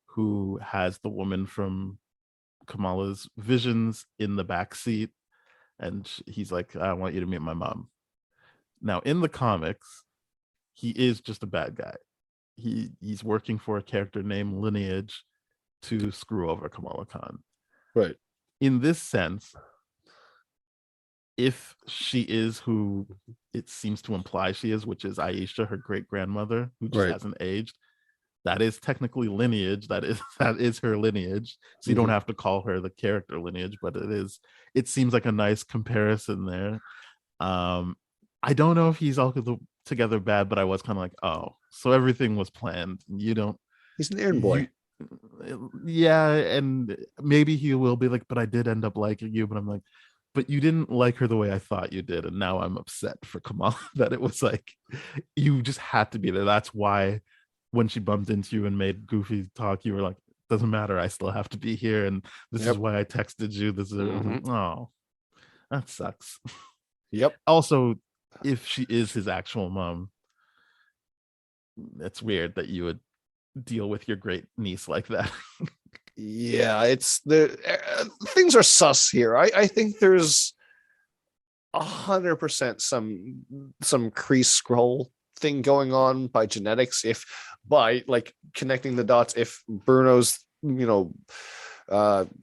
who has the woman from Kamala's visions in the back seat, and he's like, I want you to meet my mom. Now, in the comics, he is just a bad guy. He's working for a character named Lineage to screw over Kamala Khan. Right. In this sense, if she is who it seems to imply she is, which is Aisha, her great grandmother, who just Right. hasn't aged, that is technically Lineage. That is her lineage. So you don't have to call her the character Lineage, but it seems like a nice comparison there. I don't know if he's all together bad, but I was kind of like, oh, so everything was planned. You don't. He's an errand boy. Yeah, and maybe he will be like, but I did end up liking you. But I'm like, but you didn't like her the way I thought you did, and now I'm upset for Kamala that it was like you just had to be there. That's why when she bumped into you and made goofy talk, you were like, doesn't matter, I still have to be here, and this is Yep. why I texted you. This is Mhm. oh, that sucks. Yep. Also, if she is his actual mom, it's weird that you would deal with your great niece like that. Yeah, it's the things are sus here. I think there's 100% some Kree scroll thing going on by genetics. If by like connecting the dots, if Bruno's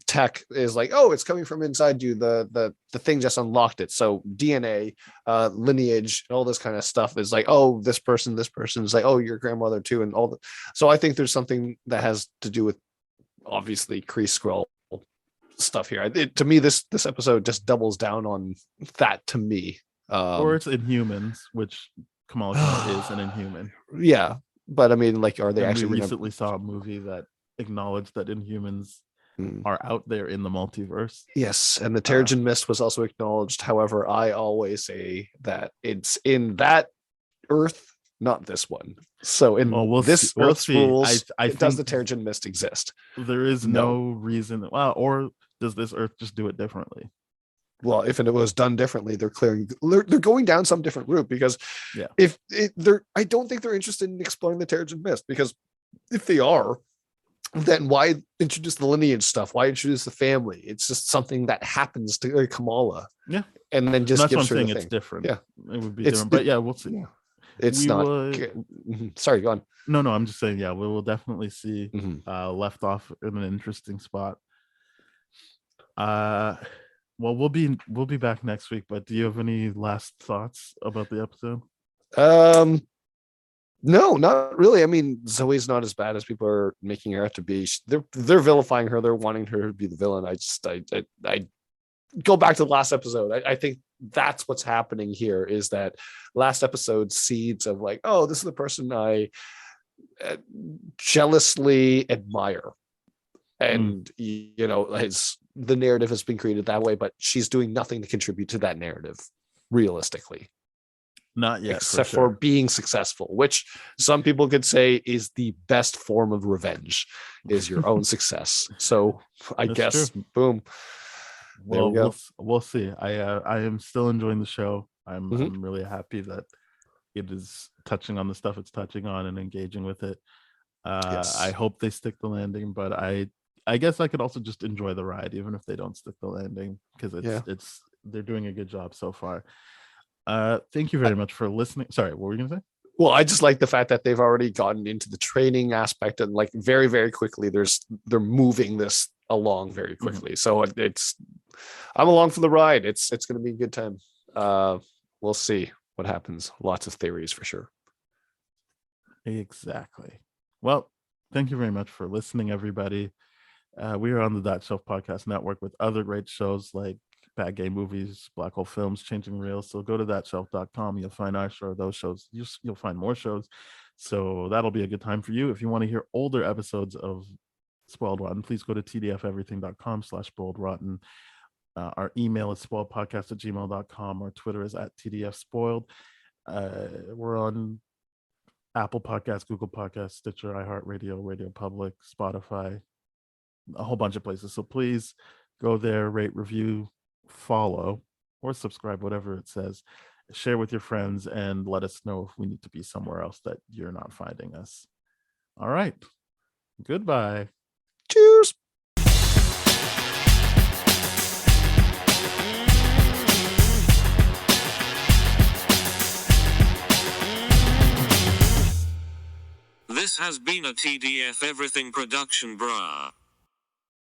tech is like, oh, it's coming from inside you, the thing just unlocked it. So DNA, lineage, all this kind of stuff is like, oh, this person is like, oh, your grandmother too, and all the. So I think there's something that has to do with obviously Kree scroll stuff here. To me, this episode just doubles down on that. To me, or it's Inhumans, which Kamala Khan is an Inhuman. Yeah, but I mean, like, are they and actually? We recently saw a movie that acknowledged that Inhumans are out there in the multiverse. Yes, and the Terrigen Mist was also acknowledged. However, I always say that it's in that Earth, not this one. So in this Earth's rules, I does the Terrigen Mist exist? There is no reason. Well, or does this Earth just do it differently? Well, if it was done differently, they're going down some different route, because I don't think they're interested in exploring the Terrigen Mist, because if they are, then why introduce the lineage stuff? Why introduce the family? It's just something that happens to Kamala. Yeah. And then just gives her the thing. It's thing. different. Yeah. It would be different. But yeah, we'll see. Yeah. It's not. Sorry, go on. No, I'm just saying, yeah, we will definitely see left off in an interesting spot. Well, we'll be back next week, but do you have any last thoughts about the episode? No, not really. I mean, Zoe's not as bad as people are making her out to be. They're vilifying her. They're wanting her to be the villain. I go back to the last episode. I think that's what's happening here, is that last episode's seeds of like, oh, this is the person I jealously admire. And, the narrative has been created that way, but she's doing nothing to contribute to that narrative, realistically. Not yet, except for being successful, which some people could say is the best form of revenge, is your own success. So I guess, true. Boom. Well, we'll see. I am still enjoying the show. I'm really happy that it is touching on the stuff it's touching on and engaging with it. Yes. I hope they stick the landing, but I guess I could also just enjoy the ride, even if they don't stick the landing, because they're doing a good job so far. Thank you very much for listening. Sorry, what were you gonna say? Well, I just like the fact that they've already gotten into the training aspect, and like very, very quickly they're moving this along very quickly. So I'm along for the ride. It's gonna be a good time. We'll see what happens. Lots of theories for sure. Exactly. Well, thank you very much for listening, everybody. We are on the That Shelf Podcast Network with other great shows like Bad Gay Movies, Black Hole Films, Changing Reels. So go to thatshelf.com. You'll find our show, those shows. You'll find more shows. So that'll be a good time for you. If you want to hear older episodes of Spoiled Rotten, please go to tdfeverything.com/spoiledrotten. Our email is spoiledpodcast@gmail.com. Our Twitter is @tdfspoiled. We're on Apple Podcasts, Google Podcasts, Stitcher, iHeartRadio, Radio Public, Spotify, a whole bunch of places. So please go there, rate, review, follow, or subscribe, whatever it says. Share with your friends and let us know if we need to be somewhere else that you're not finding us. All right. Goodbye. Cheers. This has been a TDF Everything production, brah.